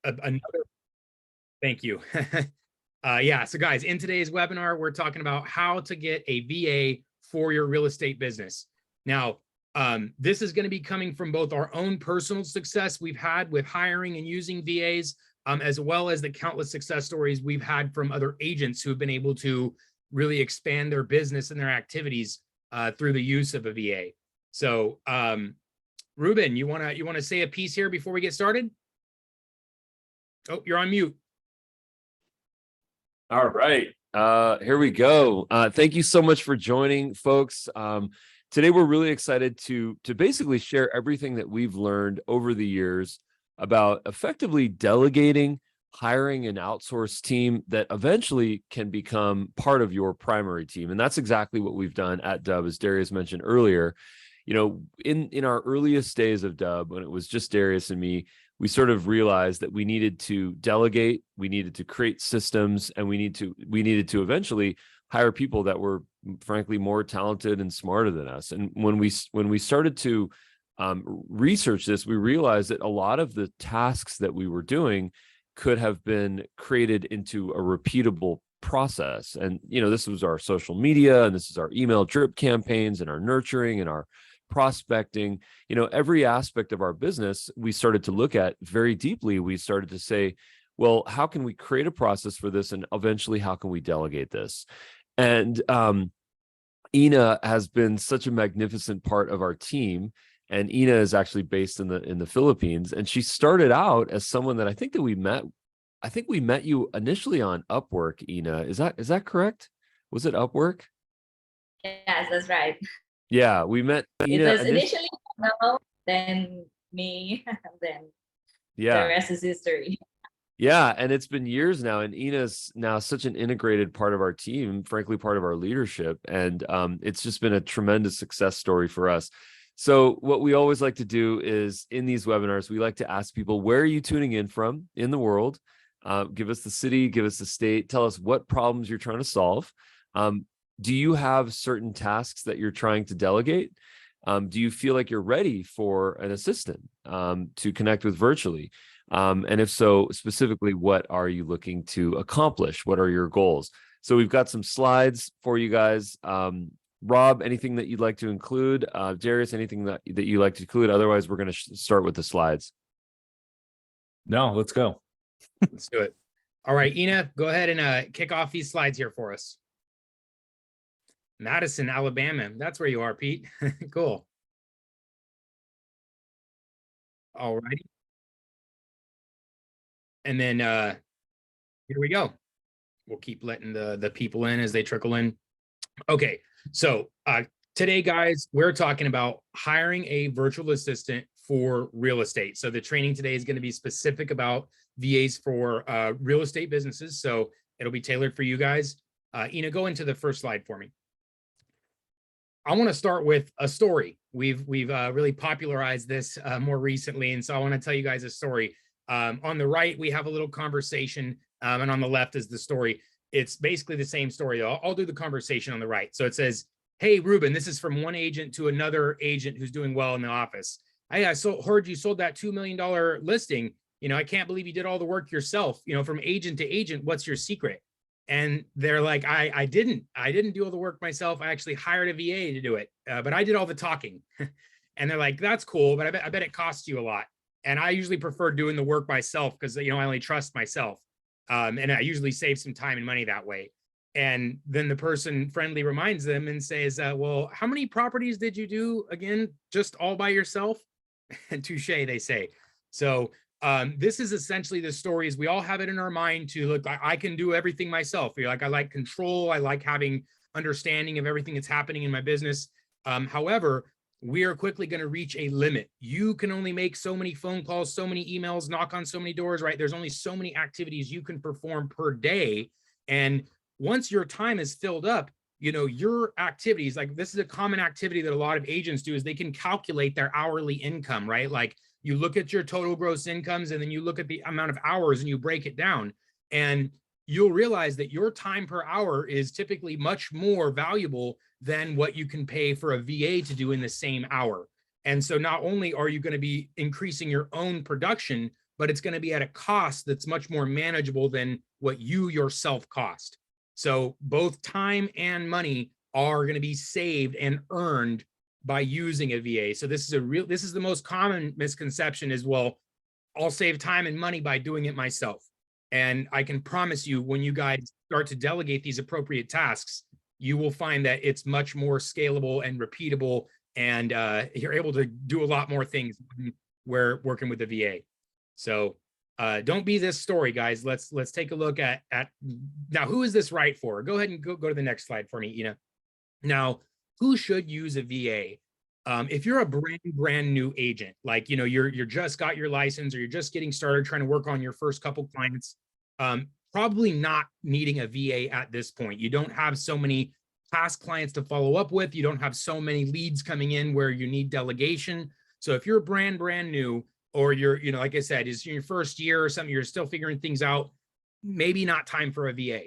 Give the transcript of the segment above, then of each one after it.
another, thank you. Yeah, so guys, in today's webinar, we're talking about how to get a VA for your real estate business. Now, this is going to be coming from both our own personal success we've had with hiring and using VAs, as well as the countless success stories we've had from other agents who have been able to really expand their business and their activities through the use of a VA. So, Ruben, you wanna say a piece here before we get started? Oh, you're on mute. All right, here we go. Thank you so much for joining, folks. Today, we're really excited to basically share everything that we've learned over the years about effectively delegating, hiring an outsourced team that eventually can become part of your primary team. And that's exactly what we've done at Dubb, as Darius mentioned earlier. You know, in our earliest days of Dubb, when it was just Darius and me, we sort of realized that we needed to delegate, we needed to create systems, and we needed to eventually hire people that were frankly more talented and smarter than us. And when we started to research this, we realized that a lot of the tasks that we were doing could have been created into a repeatable process. And, you know, this was our social media, and this is our email drip campaigns, and our nurturing, and our prospecting. You know, every aspect of our business we started to look at very deeply. We started to say, well, how can we create a process for this, and eventually how can we delegate this? And Ina has been such a magnificent part of our team, and Ina is actually based in the Philippines, and she started out as someone that I think we met you initially on Upwork. Ina, is that correct? Was it Upwork? Yes, that's right. Yeah, we met Ina. It was initially now, then me, then the rest is history. Yeah, and it's been years now, and Ina's now such an integrated part of our team, frankly, part of our leadership, and it's just been a tremendous success story for us. So what we always like to do is, in these webinars, we like to ask people, where are you tuning in from in the world? Give us the city, give us the state, tell us what problems you're trying to solve. Do you have certain tasks that you're trying to delegate? Do you feel like you're ready for an assistant to connect with virtually? And if so, specifically, what are you looking to accomplish? What are your goals? So we've got some slides for you guys. Rob, anything that you'd like to include? Darius, anything that you'd like to include? Otherwise, we're going to start with the slides. No, let's go. Let's do it. All right, Ina, go ahead and kick off these slides here for us. Madison, Alabama. That's where you are, Pete. Cool. All righty. And then here we go. We'll keep letting the people in as they trickle in. Okay, so today, guys, we're talking about hiring a virtual assistant for real estate. So the training today is going to be specific about VAs for real estate businesses. So it'll be tailored for you guys. Ina, go into the first slide for me. I want to start with a story. We've really popularized this more recently, and so I want to tell you guys a story. On the right, we have a little conversation, and on the left is the story. It's basically the same story. I'll do the conversation on the right. So it says, "Hey, Ruben, this is from one agent to another agent who's doing well in the office. Hey, I heard you sold that $2 million listing. You know, I can't believe you did all the work yourself. You know, from agent to agent, what's your secret?" And they're like, I didn't do all the work myself. I actually hired a VA to do it, but I did all the talking. And they're like, that's cool, but I bet it costs you a lot. And I usually prefer doing the work myself because, you know, I only trust myself. And I usually save some time and money that way. And then the person friendly reminds them and says, well, how many properties did you do again? Just all by yourself? And touche, they say. So this is essentially the stories. We all have it in our mind to look, I can do everything myself. You're like, I like control. I like having understanding of everything that's happening in my business. However, we are quickly going to reach a limit. You can only make so many phone calls, so many emails, knock on so many doors, right? There's only so many activities you can perform per day. And once your time is filled up, you know, your activities, like this is a common activity that a lot of agents do, is they can calculate their hourly income, right? Like you look at your total gross incomes and then you look at the amount of hours and you break it down, and you'll realize that your time per hour is typically much more valuable than what you can pay for a VA to do in the same hour. And so not only are you going to be increasing your own production, but it's going to be at a cost that's much more manageable than what you yourself cost. So both time and money are going to be saved and earned by using a VA. So this is the most common misconception is, well, I'll save time and money by doing it myself. And I can promise you, when you guys start to delegate these appropriate tasks, you will find that it's much more scalable and repeatable, and you're able to do a lot more things when we're working with the VA. So don't be this story, guys. Let's take a look at now, who is this right for? Go ahead and go to the next slide for me, Ina. Now, who should use a VA? If you're a brand new agent, like, you're just got your license, or you're just getting started trying to work on your first couple clients, probably not needing a VA at this point. You don't have so many past clients to follow up with. You don't have so many leads coming in where you need delegation. So if you're brand new, or you're, like I said, is your first year or something, you're still figuring things out, maybe not time for a VA.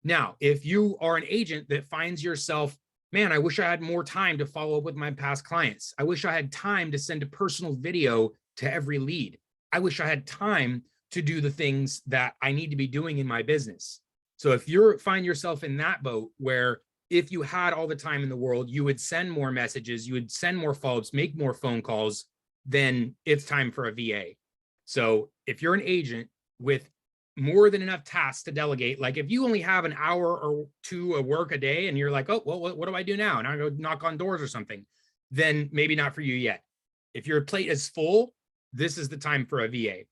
Now, if you are an agent that finds yourself, man, I wish I had more time to follow up with my past clients. I wish I had time to send a personal video to every lead. I wish I had time to do the things that I need to be doing in my business. So if you find yourself in that boat, where if you had all the time in the world, you would send more messages, you would send more follow-ups, make more phone calls, then it's time for a VA. So if you're an agent with more than enough tasks to delegate, like if you only have an hour or two of work a day and you're like, oh, well, what do I do now? And I go knock on doors or something, then maybe not for you yet. If your plate is full, this is the time for a VA.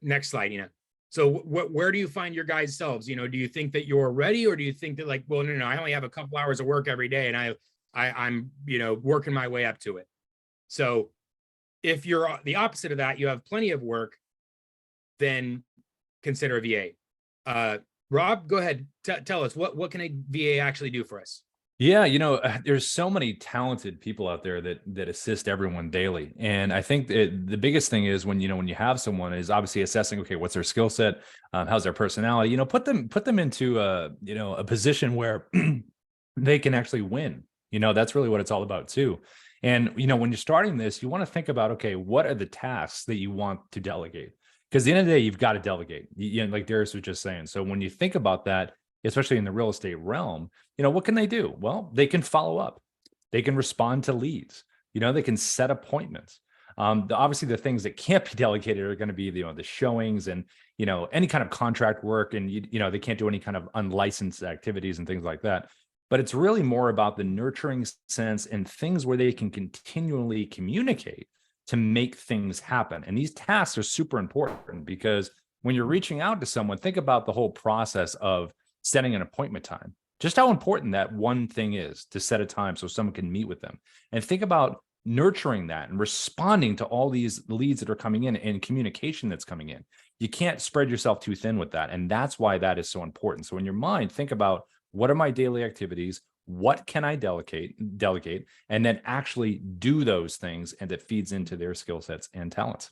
Next slide, Ina. So where do you find your guys' selves? Do you think that you're ready, or do you think that, like, well, no, I only have a couple hours of work every day, and I'm working my way up to it. So if you're the opposite of that, you have plenty of work, then consider a VA. Rob, go ahead. Tell us what can a VA actually do for us? Yeah, there's so many talented people out there that assist everyone daily, and I think that the biggest thing is when you have someone is obviously assessing, okay, what's their skill set, how's their personality, put them into a position where they can actually win. That's really what it's all about too. And when you're starting this, you want to think about, okay, what are the tasks that you want to delegate? Because at the end of the day, you've got to delegate, like Darius was just saying. So when you think about that, especially in the real estate realm, what can they do? Well, they can follow up. They can respond to leads. They can set appointments. Obviously, the things that can't be delegated are going to be the showings and any kind of contract work, and they can't do any kind of unlicensed activities and things like that. But it's really more about the nurturing sense and things where they can continually communicate to make things happen. And these tasks are super important, because when you're reaching out to someone, think about the whole process of setting an appointment time, just how important that one thing is to set a time so someone can meet with them. And think about nurturing that and responding to all these leads that are coming in and communication that's coming in. You can't spread yourself too thin with that. And that's why that is so important. So in your mind, think about, what are my daily activities? What can I delegate, and then actually do those things, and that feeds into their skill sets and talents.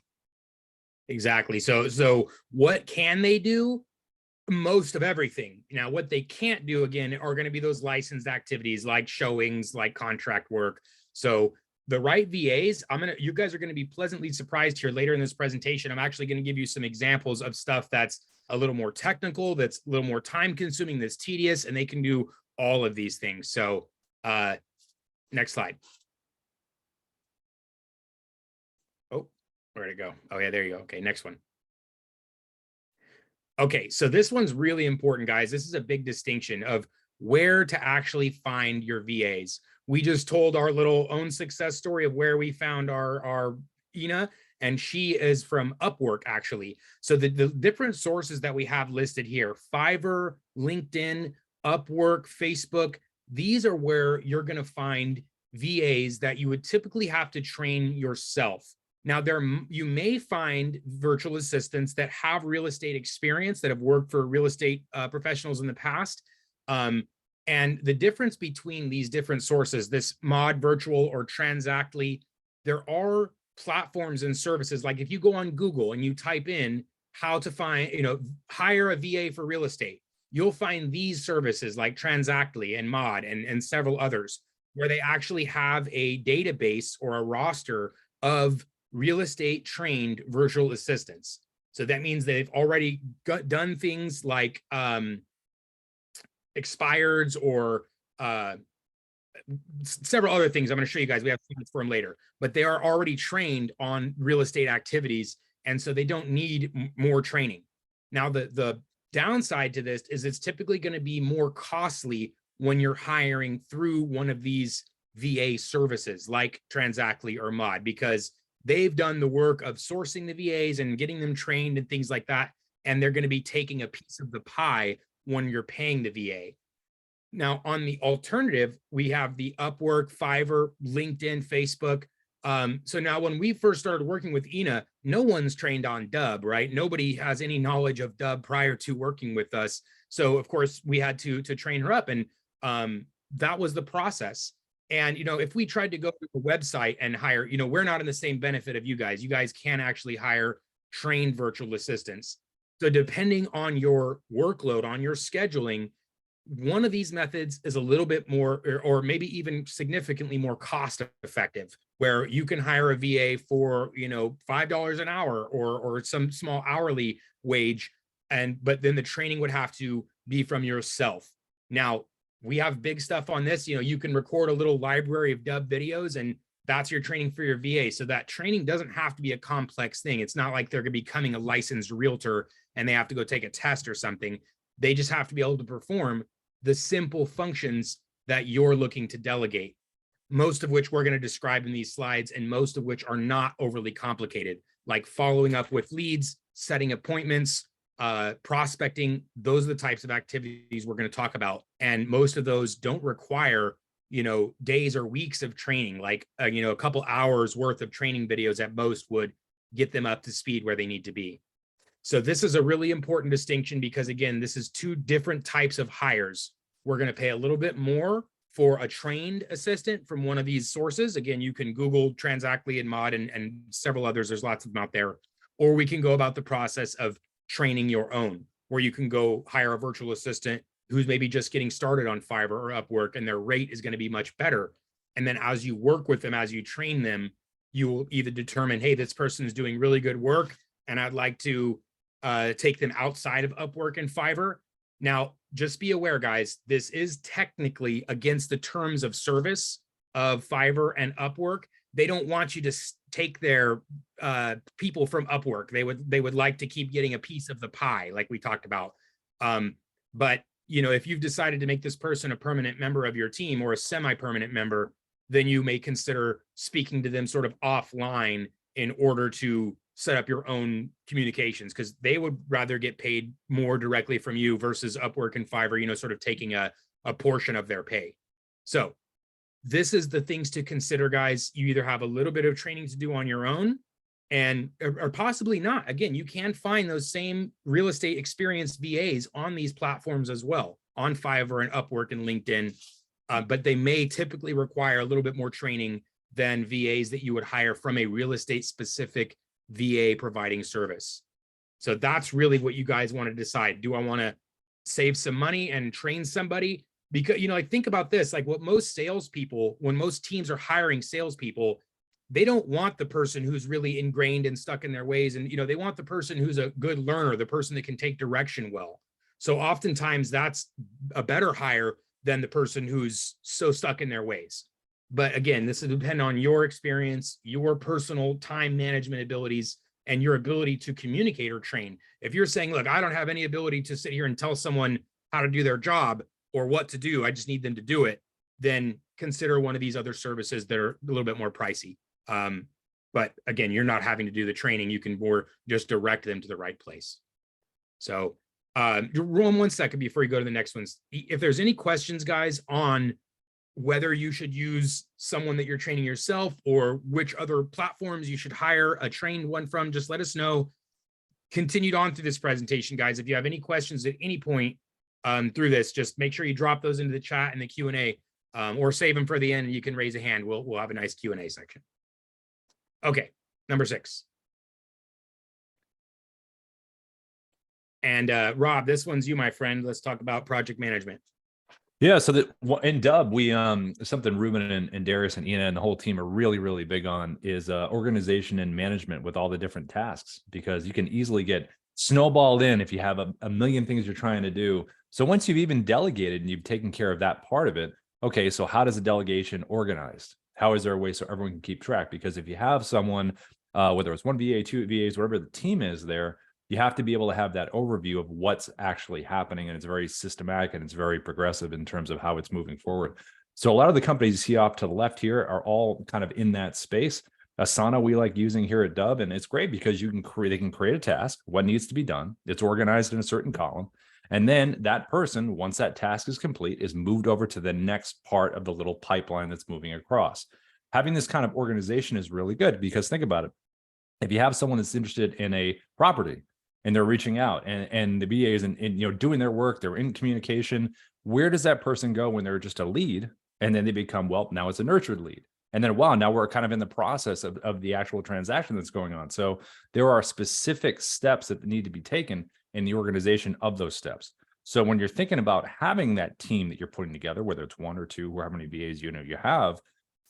Exactly. So what can they do? Most of everything. Now, what they can't do, again, are going to be those licensed activities like showings, like contract work. So the right VAs, you guys are going to be pleasantly surprised here later in this presentation. I'm actually going to give you some examples of stuff that's a little more technical, that's a little more time consuming, that's tedious, and they can do all of these things. So next slide. Oh, where'd it go? Oh yeah, there you go. Okay, next one. Okay, so this one's really important, guys. This is a big distinction of where to actually find your VAs. We just told our little own success story of where we found our Ina, and she is from Upwork, actually. So the different sources that we have listed here, Fiverr, LinkedIn, Upwork, Facebook, these are where you're going to find VAs that you would typically have to train yourself. Now, you may find virtual assistants that have real estate experience, that have worked for real estate professionals in the past. And the difference between these different sources, this Mod, Virtual, or Transactly, there are platforms and services. Like if you go on Google and you type in how to find, hire a VA for real estate, you'll find these services like Transactly and Mod and several others, where they actually have a database or a roster of real estate trained virtual assistants. So that means they've already done things like expireds or several other things. I'm going to show you guys. We have slides for them later, but they are already trained on real estate activities, and so they don't need more training. Now, the downside to this is it's typically going to be more costly when you're hiring through one of these VA services like Transactly or Mod, because they've done the work of sourcing the VAs and getting them trained and things like that, and they're going to be taking a piece of the pie when you're paying the VA. Now, on the alternative, we have the Upwork, Fiverr, LinkedIn, Facebook. So now when we first started working with Ina, no one's trained on Dubb, right? Nobody has any knowledge of Dubb prior to working with us. So of course we had to train her up, and that was the process. And, if we tried to go to a website and hire, we're not in the same benefit of you guys. You guys can actually hire trained virtual assistants. So depending on your workload, on your scheduling, one of these methods is a little bit more, or maybe even significantly more cost effective, where you can hire a VA for, $5 an hour or some small hourly wage. But then the training would have to be from yourself. Now, we have big stuff on this. You can record a little library of Dubb videos, and that's your training for your VA. So that training doesn't have to be a complex thing. It's not like they're going to be becoming a licensed realtor and they have to go take a test or something. They just have to be able to perform the simple functions that you're looking to delegate, most of which we're going to describe in these slides, and most of which are not overly complicated, like following up with leads, setting appointments, prospecting. Those are the types of activities we're going to talk about. And most of those don't require, days or weeks of training, like, a couple hours worth of training videos at most would get them up to speed where they need to be. So this is a really important distinction because, again, this is two different types of hires. We're going to pay a little bit more for a trained assistant from one of these sources. Again, you can Google Transactly and Mod and several others. There's lots of them out there. Or we can go about the process of training your own, where you can go hire a virtual assistant who's maybe just getting started on Fiverr or Upwork, and their rate is going to be much better. And then as you work with them, as you train them, you will either determine, hey, this person is doing really good work, and I'd like to take them outside of Upwork and Fiverr. Now, just be aware, guys, this is technically against the terms of service of Fiverr and Upwork. They don't want you to take their people from Upwork. They would like to keep getting a piece of the pie, like we talked about. But if you've decided to make this person a permanent member of your team or a semi-permanent member, then you may consider speaking to them sort of offline in order to set up your own communications, because they would rather get paid more directly from you versus Upwork and Fiverr, sort of taking a portion of their pay. So this is the things to consider, guys. You either have a little bit of training to do on your own, or possibly not. Again, you can find those same real estate experienced VAs on these platforms as well, on Fiverr and Upwork and LinkedIn, but they may typically require a little bit more training than VAs that you would hire from a real estate specific VA providing service. So that's really what you guys want to decide. Do I want to save some money and train somebody? Because, think about this, like what most salespeople, when most teams are hiring salespeople, they don't want the person who's really ingrained and stuck in their ways. And, they want the person who's a good learner, the person that can take direction well. So oftentimes that's a better hire than the person who's so stuck in their ways. But again, this will depend on your experience, your personal time management abilities, and your ability to communicate or train. If you're saying, look, I don't have any ability to sit here and tell someone how to do their job or what to do, I just need them to do it, then consider one of these other services that are a little bit more pricey. But again, you're not having to do the training. You can more just direct them to the right place. So roll one second before you go to the next ones. If there's any questions, guys, on whether you should use someone that you're training yourself or which other platforms you should hire a trained one from, just let us know. Continued on through this presentation, guys. If you have any questions at any point through this, just make sure you drop those into the chat and the Q&A, or save them for the end and you can raise a hand. We'll have a nice Q&A section. Okay, number 6. And Rob, this one's you, my friend. Let's talk about project management. Yeah, so that in Dubb, we something Ruben and Darius and Ina and the whole team are really, really big on is organization and management with all the different tasks, because you can easily get snowballed in if you have a million things you're trying to do. So once you've even delegated and you've taken care of that part of it, okay, so how does a delegation organized? How is there a way so everyone can keep track? Because if you have someone, whether it's one VA, two VAs, whatever the team is there, you have to be able to have that overview of what's actually happening. And it's very systematic and it's very progressive in terms of how it's moving forward. So a lot of the companies you see off to the left here are all kind of in that space. Asana we like using here at Dubb, and it's great because they can create a task, what needs to be done. It's organized in a certain column. And then that person, once that task is complete, is moved over to the next part of the little pipeline that's moving across. Having this kind of organization is really good because think about it. If you have someone that's interested in a property, and they're reaching out and the BAs and doing their work, they're in communication. Where does that person go when they're just a lead? And then they become, well, now it's a nurtured lead. And then, wow, now we're kind of in the process of the actual transaction that's going on. So there are specific steps that need to be taken in the organization of those steps. So when you're thinking about having that team that you're putting together, whether it's one or two, or how many BAs you have,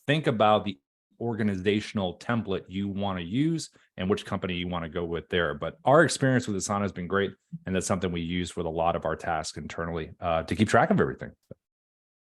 think about the organizational template you want to use and which company you want to go with there. But our experience with Asana has been great. And that's something we use with a lot of our tasks internally to keep track of everything.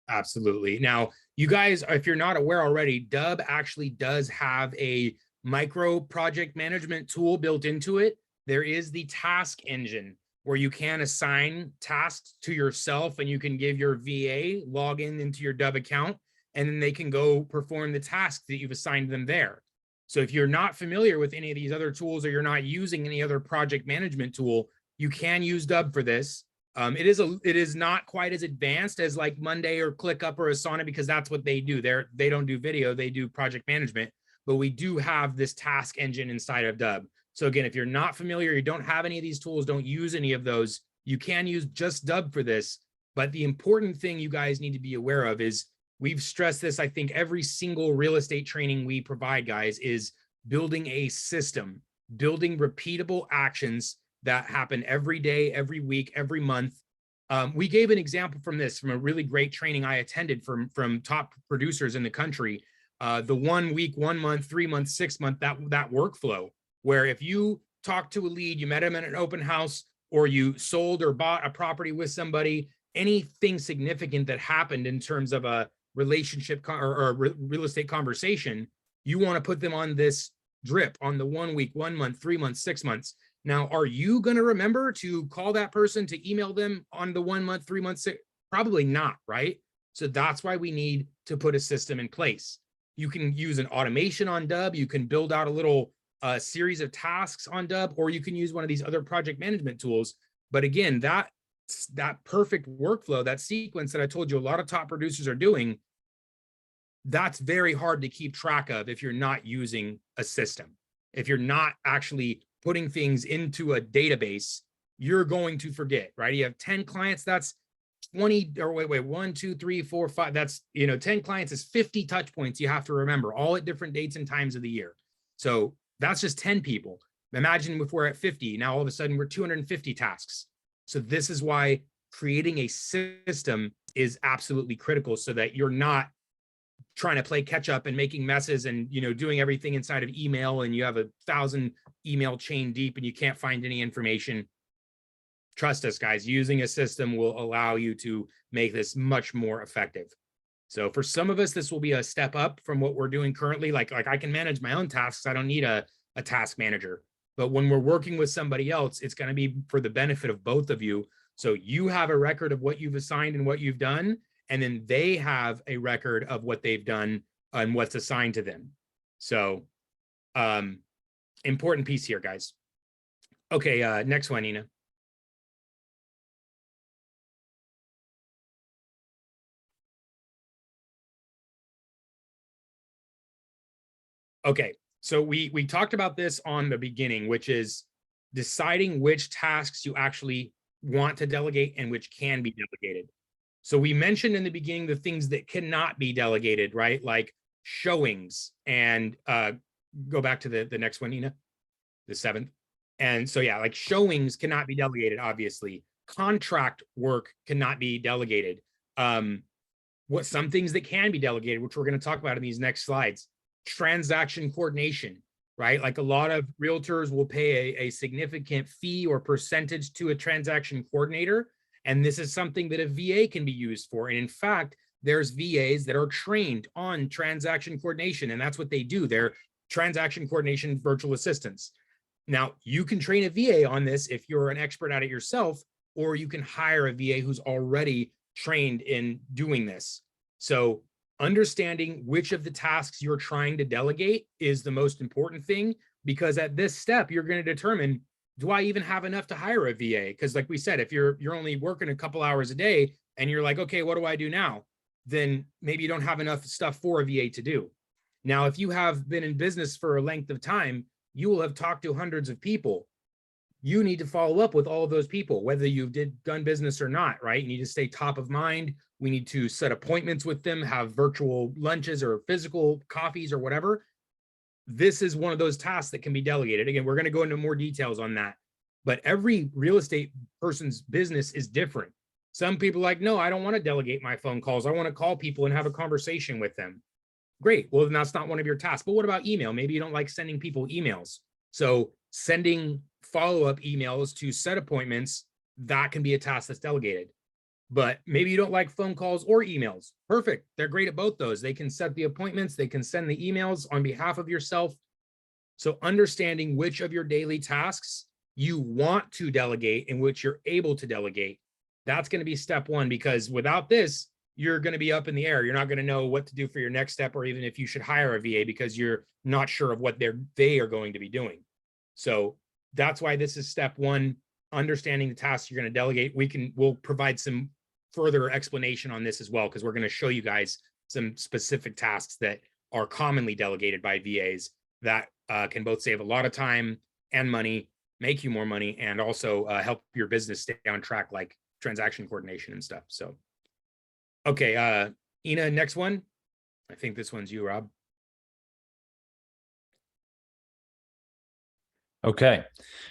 Absolutely. Now, you guys, if you're not aware already, Dubb actually does have a micro project management tool built into it. There is the task engine where you can assign tasks to yourself and you can give your VA login into your Dubb account, and then they can go perform the tasks that you've assigned them there. So if you're not familiar with any of these other tools or you're not using any other project management tool, you can use Dubb for this. It is not quite as advanced as like Monday or ClickUp or Asana because that's what they do. They don't do video, they do project management, but we do have this task engine inside of Dubb. So again, if you're not familiar, you don't have any of these tools, don't use any of those, you can use just Dubb for this. But the important thing you guys need to be aware of is we've stressed this, I think, every single real estate training we provide, guys, is building a system, building repeatable actions that happen every day, every week, every month. We gave an example from a really great training I attended from top producers in the country. The 1 week, 1 month, 3 months, 6 month, that workflow, where if you talk to a lead, you met him at an open house, or you sold or bought a property with somebody, anything significant that happened in terms of a relationship or real estate conversation, you want to put them on this drip on the 1 week, 1 month, 3 months, 6 months. Now, are you going to remember to call that person, to email them on the 1 month, 3 months? Probably not, right? So that's why we need to put a system in place. You can use an automation on Dubb. You can build out a little series of tasks on Dubb, or you can use one of these other project management tools. But again, that perfect workflow, that sequence that I told you a lot of top producers are doing, that's very hard to keep track of if you're not using a system. If you're not actually putting things into a database, you're going to forget, right? You have 10 clients, that's 20, or wait, 1, 2, 3, 4, 5, that's, 10 clients is 50 touch points you have to remember, all at different dates and times of the year. So that's just 10 people. Imagine if we're at 50, now all of a sudden we're 250 tasks. So this is why creating a system is absolutely critical, so that you're not trying to play catch up and making messes and doing everything inside of email, and you have 1,000 email chain deep and you can't find any information. Trust us, guys, using a system will allow you to make this much more effective. So for some of us, this will be a step up from what we're doing currently. Like I can manage my own tasks. I don't need a task manager. But when we're working with somebody else, it's going to be for the benefit of both of you. So you have a record of what you've assigned and what you've done, and then they have a record of what they've done and what's assigned to them. So important piece here, guys. Okay, next one, Nina. Okay, so we talked about this on the beginning, which is deciding which tasks you actually want to delegate and which can be delegated. So we mentioned in the beginning the things that cannot be delegated, right? Like showings, and go back to the next one, Nina, the 7th. And so, yeah, like showings cannot be delegated, obviously. Contract work cannot be delegated. What some things that can be delegated, which we're going to talk about in these next slides. Transaction coordination, right? Like a lot of realtors will pay a significant fee or percentage to a transaction coordinator. And this is something that a VA can be used for. And in fact, there's VAs that are trained on transaction coordination, and that's what they do. They're transaction coordination virtual assistants. Now, you can train a VA on this if you're an expert at it yourself, or you can hire a VA who's already trained in doing this. So understanding which of the tasks you're trying to delegate is the most important thing, because at this step, you're going to determine, do I even have enough to hire a VA? Because like we said, if you're only working a couple hours a day and you're like, okay, what do I do now? Then maybe you don't have enough stuff for a VA to do. Now, if you have been in business for a length of time, you will have talked to hundreds of people. You need to follow up with all of those people, whether you done business or not, right? You need to stay top of mind. We need to set appointments with them, have virtual lunches or physical coffees or whatever. This is one of those tasks that can be delegated. Again, we're going to go into more details on that, but every real estate person's business is different. Some people are like, no, I don't want to delegate my phone calls. I want to call people and have a conversation with them. Great. Well, then that's not one of your tasks. But what about email? Maybe you don't like sending people emails. So sending follow-up emails to set appointments, that can be a task that's delegated. But maybe you don't like phone calls or emails. Perfect. They're great at both those. They can set the appointments. They can send the emails on behalf of yourself. So understanding which of your daily tasks you want to delegate and which you're able to delegate, that's going to be step one, because without this, you're going to be up in the air. You're not going to know what to do for your next step, or even if you should hire a VA, because you're not sure of what they are going to be doing. So that's why this is step one, understanding the tasks you're going to delegate. We'll provide some further explanation on this as well, because we're going to show you guys some specific tasks that are commonly delegated by VAs that can both save a lot of time and money, make you more money, and also help your business stay on track, like transaction coordination and stuff. So, okay, Ina, next one. I think this one's you, Rob. Okay,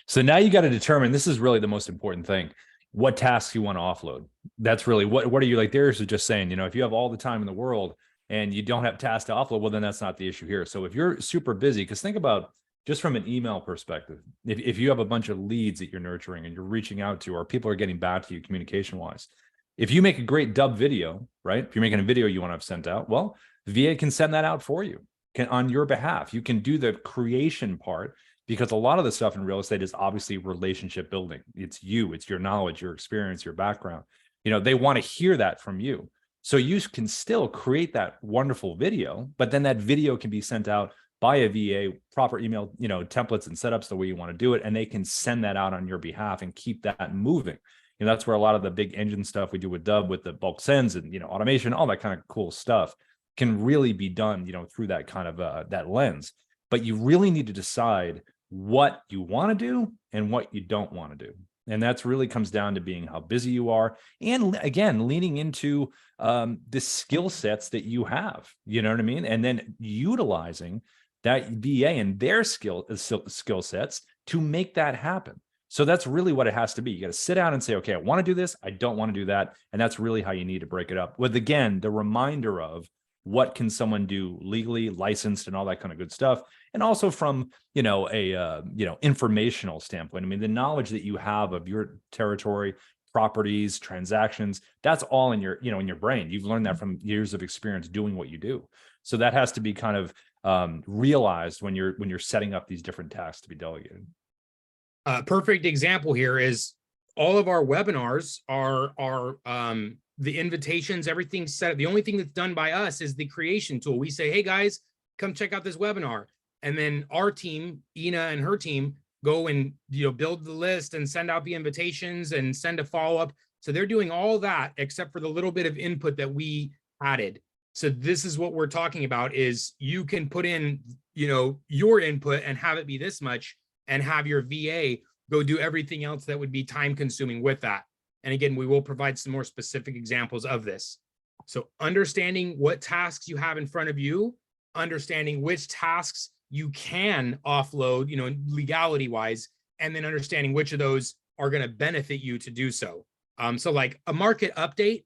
so now you got to determine, this is really the most important thing, what tasks you want to offload. That's really what are you like? Darius is just saying, if you have all the time in the world and you don't have tasks to offload, well, then that's not the issue here. So if you're super busy, because think about just from an email perspective, if you have a bunch of leads that you're nurturing and you're reaching out to, or people are getting back to you communication wise, if you make a great Dubb video, right? If you're making a video you want to have sent out, well, VA can send that out for you, on your behalf. You can do the creation part, because a lot of the stuff in real estate is obviously relationship building. It's you, it's your knowledge, your experience, your background. They want to hear that from you. So you can still create that wonderful video, but then that video can be sent out by a VA, proper email, templates and setups the way you want to do it. And they can send that out on your behalf and keep that moving. That's where a lot of the big engine stuff we do with Dubb, with the bulk sends and, automation, all that kind of cool stuff can really be done, through that kind of that lens. But you really need to decide what you want to do and what you don't want to do. And that's really comes down to being how busy you are. And again, leaning into the skill sets that you have, you know what I mean? And then utilizing that VA and their skill sets to make that happen. So that's really what it has to be. You got to sit down and say, okay, I want to do this. I don't want to do that. And that's really how you need to break it up with, again, the reminder of what can someone do legally, licensed, and all that kind of good stuff. And also from, informational standpoint. I mean, the knowledge that you have of your territory, properties, transactions, that's all in your, in your brain. You've learned that from years of experience doing what you do. So that has to be kind of realized when you're setting up these different tasks to be delegated. Perfect example here is all of our webinars are the invitations, everything's set up. The only thing that's done by us is the creation tool. We say, hey guys, come check out this webinar. And then our team, Ina and her team, go and build the list and send out the invitations and send a follow-up. So they're doing all that except for the little bit of input that we added. So this is what we're talking about, is you can put in, your input and have it be this much, and have your VA go do everything else that would be time consuming with that. And again, we will provide some more specific examples of this. So understanding what tasks you have in front of you, understanding which tasks you can offload, legality wise, and then understanding which of those are going to benefit you to do so. So like a market update,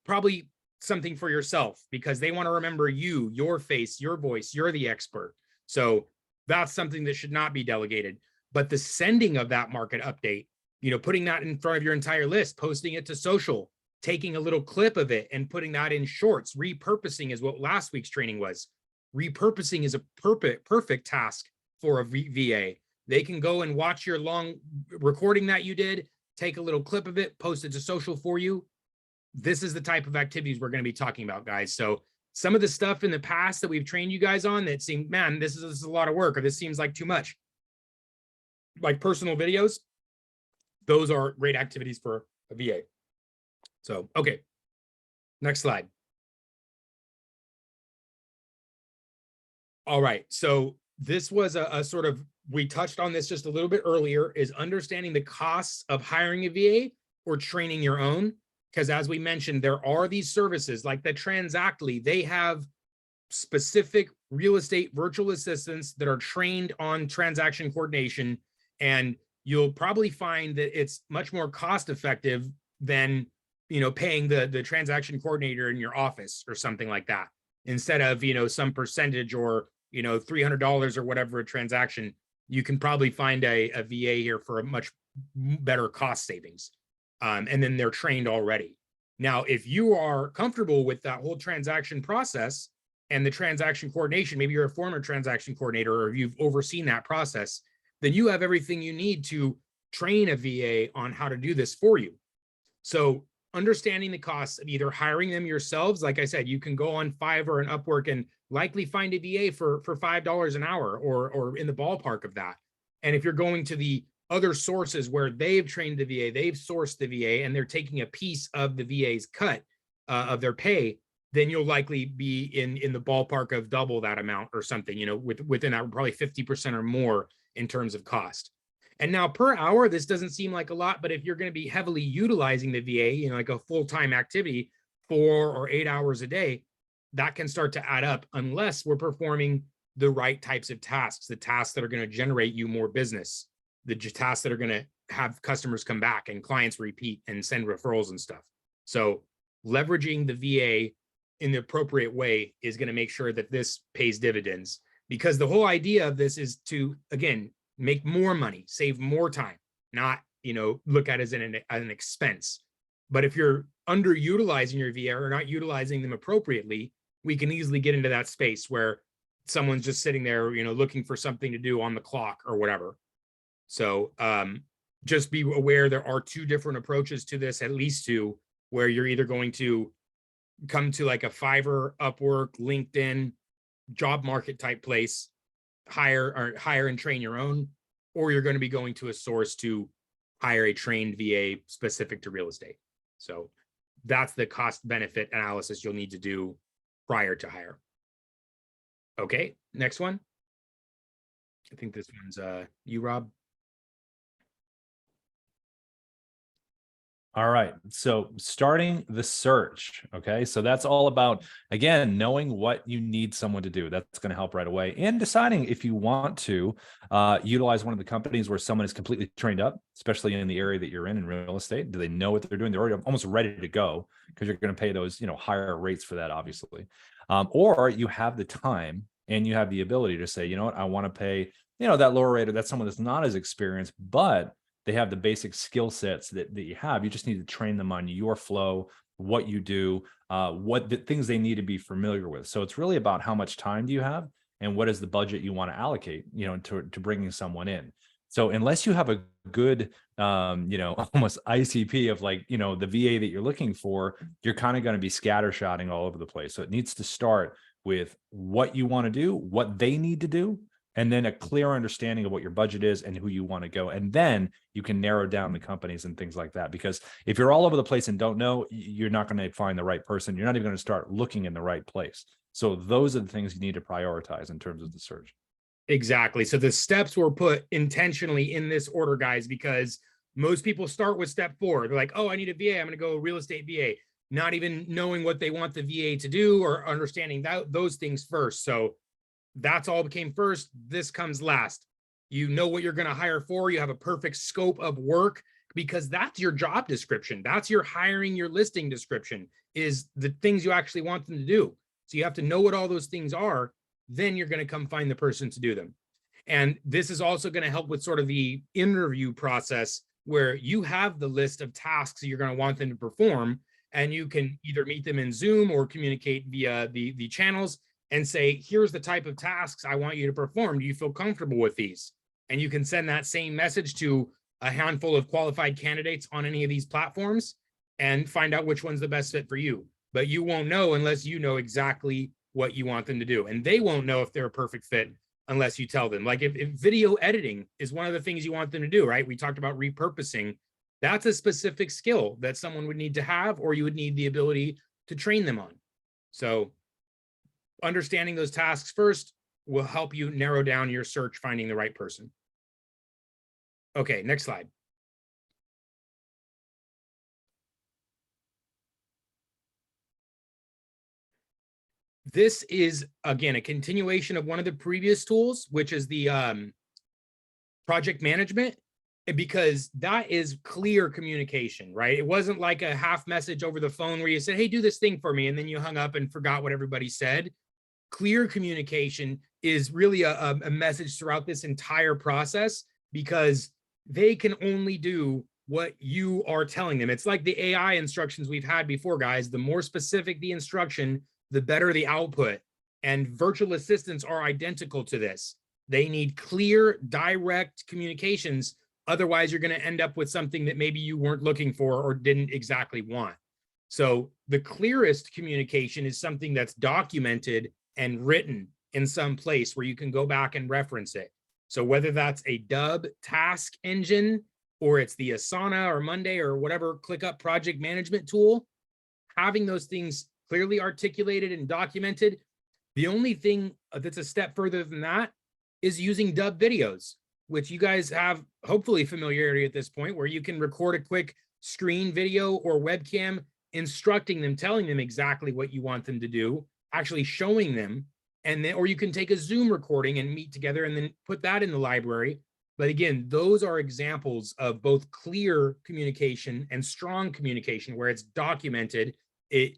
probably something for yourself because they want to remember you, your face, your voice, you're the expert. So that's something that should not be delegated. But the sending of that market update, putting that in front of your entire list, posting it to social, taking a little clip of it and putting that in shorts, repurposing is what last week's training was. Repurposing is a perfect task for a VA. They can go and watch your long recording that you did, take a little clip of it, post it to social for you. This is the type of activities we're going to be talking about, guys. So some of the stuff in the past that we've trained you guys on that seemed, man, this is a lot of work, or this seems like too much. Like personal videos, those are great activities for a VA. So, okay, next slide. All right, so this was a sort of, we touched on this just a little bit earlier, is understanding the costs of hiring a VA or training your own. Because as we mentioned, there are these services like the Transactly. They have specific real estate virtual assistants that are trained on transaction coordination. And you'll probably find that it's much more cost effective than, paying the transaction coordinator in your office or something like that. Instead of, some percentage or, $300 or whatever a transaction, you can probably find a VA here for a much better cost savings. And then they're trained already. Now, if you are comfortable with that whole transaction process and the transaction coordination, maybe you're a former transaction coordinator or you've overseen that process, then you have everything you need to train a VA on how to do this for you. So understanding the costs of either hiring them yourselves, like I said, you can go on Fiverr and Upwork and likely find a VA for $5 an hour or in the ballpark of that. And if you're going to the other sources where they've trained the VA, they've sourced the VA, and they're taking a piece of the VA's cut of their pay, then you'll likely be in the ballpark of double that amount or something, within that, probably 50% or more in terms of cost. And now per hour, this doesn't seem like a lot, but if you're going to be heavily utilizing the VA, like a full-time activity, 4 or 8 hours a day, that can start to add up unless we're performing the right types of tasks, the tasks that are going to generate you more business, the tasks that are going to have customers come back and clients repeat and send referrals and stuff. So leveraging the VA in the appropriate way is going to make sure that this pays dividends, because the whole idea of this is to, again, make more money, save more time, not, look at it as an expense. But if you're underutilizing your VA or not utilizing them appropriately, we can easily get into that space where someone's just sitting there, looking for something to do on the clock or whatever. So just be aware there are 2 different approaches to this, at least 2, where you're either going to come to like a Fiverr, Upwork, LinkedIn, job market type place, hire and train your own, or you're going to be going to a source to hire a trained VA specific to real estate. So that's the cost benefit analysis you'll need to do prior to hire. Okay, next one. I think this one's you, Rob. All right. So starting the search. Okay. So that's all about, again, knowing what you need someone to do. That's going to help right away. And deciding if you want to utilize one of the companies where someone is completely trained up, especially in the area that you're in real estate. Do they know what they're doing? They're already almost ready to go, because you're going to pay those, higher rates for that, obviously. Or you have the time and you have the ability to say, I want to pay, that lower rate, or that's someone that's not as experienced, but they have the basic skill sets that you have. You just need to train them on your flow, what you do, what the things they need to be familiar with. So it's really about how much time do you have and what is the budget you want to allocate, to bringing someone in. So unless you have a good, almost ICP of like, the VA that you're looking for, you're kind of going to be scattershotting all over the place. So it needs to start with what you want to do, what they need to do, and then a clear understanding of what your budget is and who you want to go. And then you can narrow down the companies and things like that. Because if you're all over the place and don't know, you're not going to find the right person. You're not even going to start looking in the right place. So those are the things you need to prioritize in terms of the search. Exactly. So the steps were put intentionally in this order, guys, because most people start with step 4. They're like, oh, I need a VA. I'm going to go real estate VA, not even knowing what they want the VA to do or understanding those things first. So that's all came first. This comes last. You know what you're going to hire for. You have a perfect scope of work. because that's your job description. That's your hiring, your listing description, is the things you actually want them to do. So you have to know what all those things are. Then you're going to come find the person to do them. And this is also going to help with sort of the interview process, where you have the list of tasks you're going to want them to perform, and you can either meet them in Zoom or communicate via the channels and say, here's the type of tasks I want you to perform. Do you feel comfortable with these? And you can send that same message to a handful of qualified candidates on any of these platforms and find out which one's the best fit for you. But you won't know unless you know exactly what you want them to do. And they won't know if they're a perfect fit unless you tell them. Like if video editing is one of the things you want them to do, right? We talked about repurposing. That's a specific skill that someone would need to have, or you would need the ability to train them on. So understanding those tasks first will help you narrow down your search, finding the right person. Okay, next slide. This is, again, a continuation of one of the previous tools, which is the project management, because that is clear communication, right? It wasn't like a half message over the phone where you said, hey, do this thing for me, and then you hung up and forgot what everybody said. Clear communication is really a message throughout this entire process, because they can only do what you are telling them. It's like the AI instructions we've had before, guys. The more specific the instruction, the better the output. And virtual assistants are identical to this. They need clear, direct communications. Otherwise, you're going to end up with something that maybe you weren't looking for or didn't exactly want. So the clearest communication is something that's documented and written in some place where you can go back and reference it. So whether that's a Dubb task engine, or it's the Asana or Monday or whatever ClickUp project management tool, having those things clearly articulated and documented. The only thing that's a step further than that is using Dubb videos, which you guys have hopefully familiarity at this point, where you can record a quick screen video or webcam instructing them, telling them exactly what you want them to do, actually showing them. And then, or you can take a Zoom recording and meet together and then put that in the library. But again, those are examples of both clear communication and strong communication, where it's documented. It,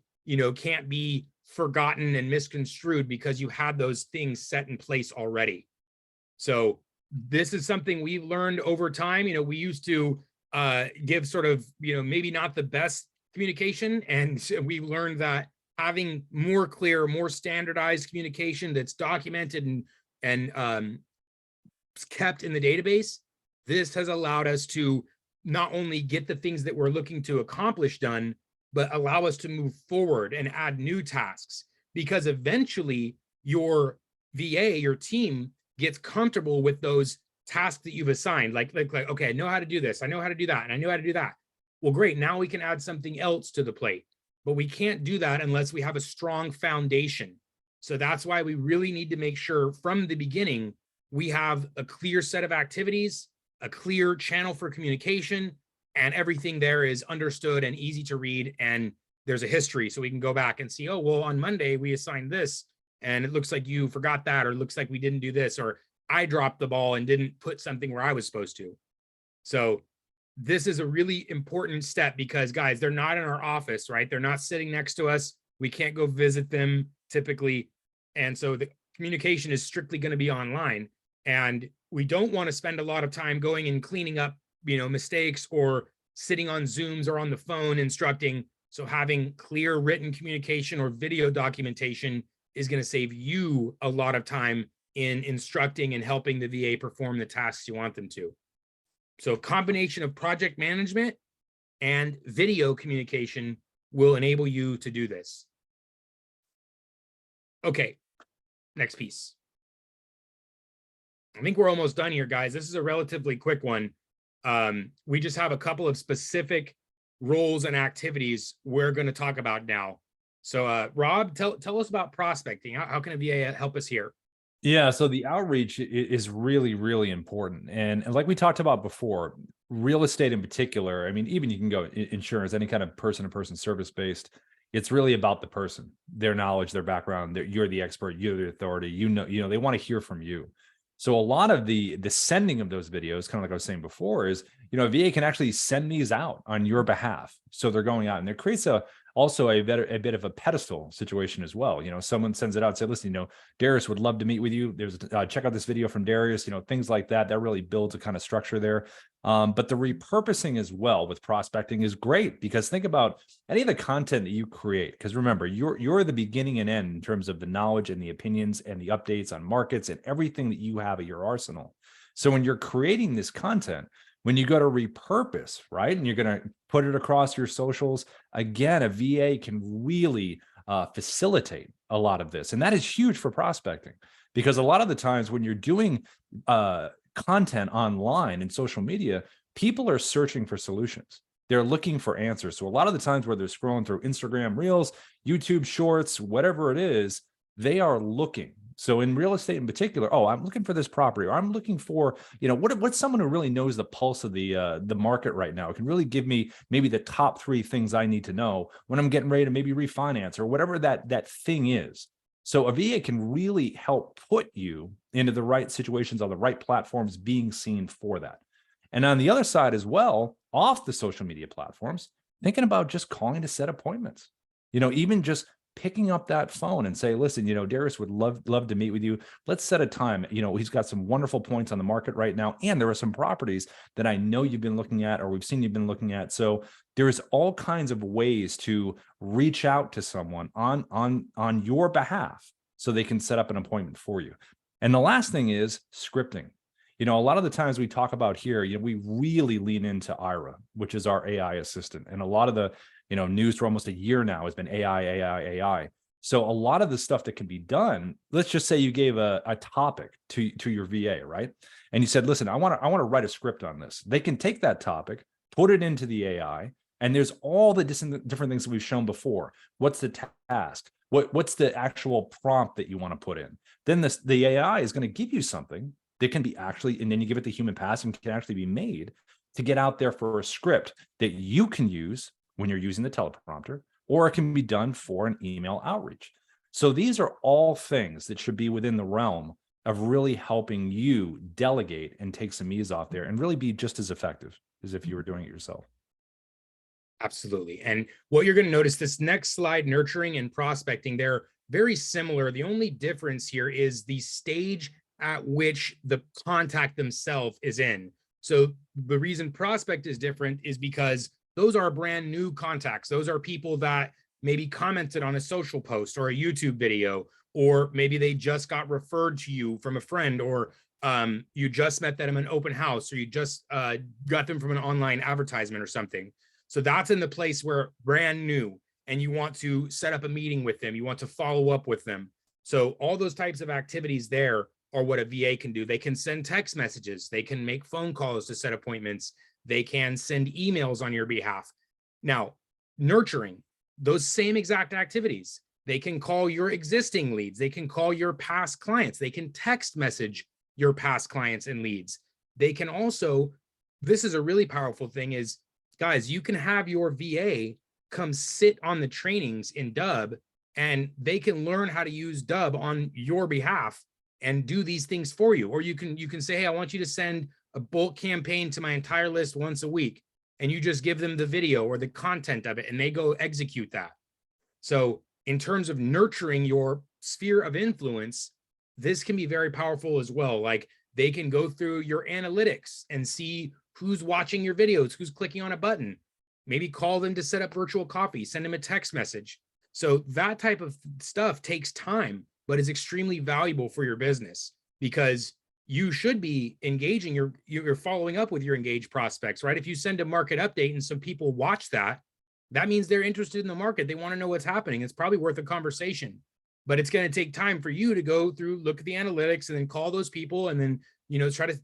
can't be forgotten and misconstrued because you had those things set in place already. So this is something we've learned over time. We used to give sort of, maybe not the best communication. And we learned that having more clear, more standardized communication that's documented and kept in the database, this has allowed us to not only get the things that we're looking to accomplish done, but allow us to move forward and add new tasks. Because eventually your VA, your team, gets comfortable with those tasks that you've assigned. Like, okay, I know how to do this. I know how to do that. And I know how to do that. Well, great. Now we can add something else to the plate. But we can't do that unless we have a strong foundation. So that's why we really need to make sure from the beginning, we have a clear set of activities, a clear channel for communication, and everything there is understood and easy to read. And there's a history, so we can go back and see, oh, well, on Monday we assigned this, and it looks like you forgot that, or it looks like we didn't do this, or I dropped the ball and didn't put something where I was supposed to. So this is a really important step, because guys, they're not in our office, right? They're not sitting next to us. We can't go visit them typically. And so the communication is strictly going to be online. And we don't want to spend a lot of time going and cleaning up, mistakes, or sitting on Zooms or on the phone instructing. So having clear written communication or video documentation is going to save you a lot of time in instructing and helping the VA perform the tasks you want them to. So a combination of project management and video communication will enable you to do this. Okay, next piece. I think we're almost done here, guys. This is a relatively quick one. We just have a couple of specific roles and activities we're going to talk about now. So Rob, tell us about prospecting. How can a VA help us here? Yeah, so the outreach is really, really important. And like we talked about before, real estate in particular, I mean, even you can go insurance, any kind of person-to-person service-based, it's really about the person, their knowledge, their background. You're the expert, you're the authority, they want to hear from you. So a lot of the sending of those videos, kind of like I was saying before, is, you know, a VA can actually send these out on your behalf. So they're going out, and it creates also a bit of a pedestal situation as well. You know, someone sends it out and said, listen, you know, Darius would love to meet with you. There's check out this video from Darius, you know, things like that. That really builds a kind of structure there. But the repurposing as well with prospecting is great, because think about any of the content that you create. Because remember, you're the beginning and end in terms of the knowledge and the opinions and the updates on markets and everything that you have at your arsenal. So when you're creating this content, when you go to repurpose, right, and you're going to put it across your socials, again, a VA can really facilitate a lot of this. And that is huge for prospecting, because a lot of the times when you're doing content online and social media, people are searching for solutions. They're looking for answers. So a lot of the times where they're scrolling through Instagram Reels, YouTube Shorts, whatever it is, they are looking. So in real estate in particular, oh, I'm looking for this property, or I'm looking for, you know, what's someone who really knows the pulse of the market right now, can really give me maybe the top 3 things I need to know when I'm getting ready to maybe refinance, or whatever that thing is. So a VA can really help put you into the right situations on the right platforms, being seen for that. And on the other side as well, off the social media platforms, thinking about just calling to set appointments, you know, even just picking up that phone and say, listen, you know, Darius would love to meet with you. Let's set a time. You know, he's got some wonderful points on the market right now, and there are some properties that I know you've been looking at, or we've seen you've been looking at. So there's all kinds of ways to reach out to someone on your behalf so they can set up an appointment for you. And the last thing is scripting. You know, a lot of the times we talk about here, you know, we really lean into Ira, which is our AI assistant. And a lot of the, you know, news for almost a year now has been AI. So a lot of the stuff that can be done, let's just say you gave a topic to your VA, right? And you said, listen, I want to write a script on this. They can take that topic, put it into the AI, and there's all the different things that we've shown before. What's the task? What's the actual prompt that you want to put in? Then the AI is going to give you something that can be actually, and then you give it the human pass, and can actually be made to get out there for a script that you can use when you're using the teleprompter, or it can be done for an email outreach. So these are all things that should be within the realm of really helping you delegate and take some ease off there, and really be just as effective as if you were doing it yourself. Absolutely. And what you're going to notice, this next slide, nurturing and prospecting, they're very similar. The only difference here is the stage at which the contact themselves is in. So the reason prospect is different is because those are brand new contacts. Those are people that maybe commented on a social post or a YouTube video, or maybe they just got referred to you from a friend, or you just met them in an open house, or you just got them from an online advertisement or something. So that's in the place where brand new, and you want to set up a meeting with them. You want to follow up with them. So all those types of activities there are what a VA can do. They can send text messages. They can make phone calls to set appointments. They can send emails on your behalf. Now, nurturing, those same exact activities. They can call your existing leads. They can call your past clients. They can text message your past clients and leads. They can also, this is a really powerful thing, is, guys, you can have your VA come sit on the trainings in Dubb, and they can learn how to use Dubb on your behalf and do these things for you. Or you can say, hey, I want you to send a bulk campaign to my entire list once a week, and you just give them the video or the content of it, and they go execute that. So in terms of nurturing your sphere of influence, this can be very powerful as well. Like, they can go through your analytics and see who's watching your videos, who's clicking on a button, maybe call them to set up virtual coffee, send them a text message. So that type of stuff takes time, but is extremely valuable for your business, because you should be engaging, you're following up with your engaged prospects, right? If you send a market update and some people watch that, that means they're interested in the market. They want to know what's happening. It's probably worth a conversation, but it's going to take time for you to go through, look at the analytics, and then call those people. And then, try to,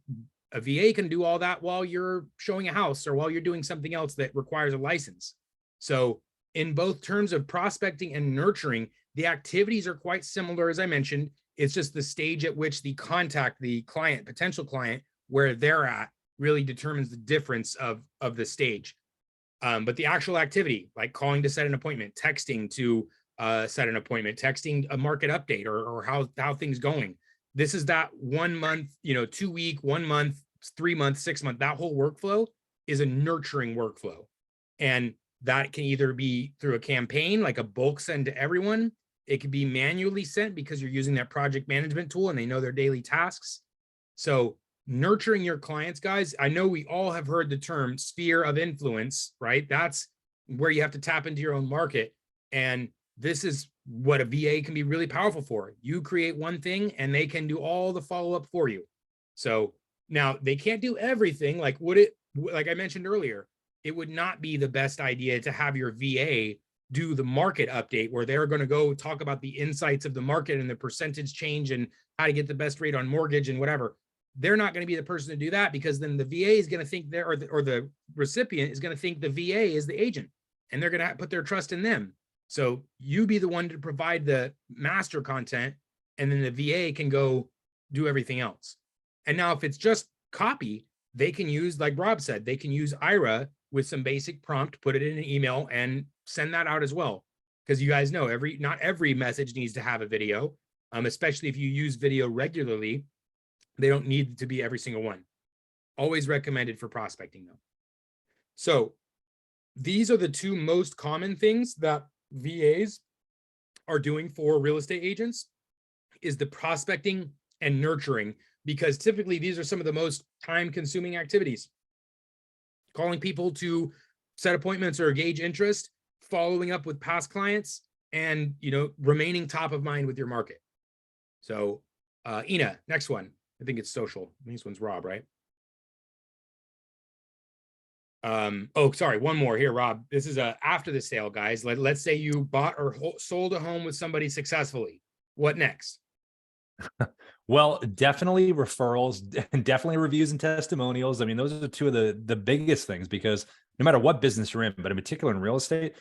a VA can do all that while you're showing a house or while you're doing something else that requires a license. So in both terms of prospecting and nurturing, the activities are quite similar, as I mentioned. It's just the stage at which the contact, the client, potential client, where they're at, really determines the difference of the stage. But the actual activity, like calling to set an appointment, texting to set an appointment, texting a market update, or how things going, this is that 1 month, 2 week, 1 month, 3 month, 6 month, that whole workflow is a nurturing workflow. And that can either be through a campaign, like a bulk send to everyone. It could be manually sent because you're using that project management tool and they know their daily tasks. So nurturing your clients, guys, I know we all have heard the term sphere of influence, right? That's where you have to tap into your own market. And this is what a VA can be really powerful for. You create one thing and they can do all the follow-up for you. So now they can't do everything. Like I mentioned earlier, it would not be the best idea to have your VA do the market update where they're going to go talk about the insights of the market and the percentage change and how to get the best rate on mortgage and whatever. They're not going to be the person to do that, because then the VA is going to think or the recipient is going to think the VA is the agent, and they're going to put their trust in them. So you be the one to provide the master content, and then the VA can go do everything else. And now if it's just copy, they can use, like Rob said, they can use Ira with some basic prompt, put it in an email and send that out as well. Because you guys know not every message needs to have a video, especially if you use video regularly. They don't need to be every single one. Always recommended for prospecting though. So these are the two most common things that VAs are doing for real estate agents, is the prospecting and nurturing, because typically these are some of the most time-consuming activities. Calling people to set appointments or gauge interest, following up with past clients, and remaining top of mind with your market. So Ina, next one. I think it's social. This one's Rob, right? Oh, sorry, one more here, Rob. This is after the sale, guys. Let's say you bought or sold a home with somebody successfully. What next? Well, definitely referrals, definitely reviews and testimonials. I mean, those are two of the biggest things, because no matter what business you're in, but in particular in real estate,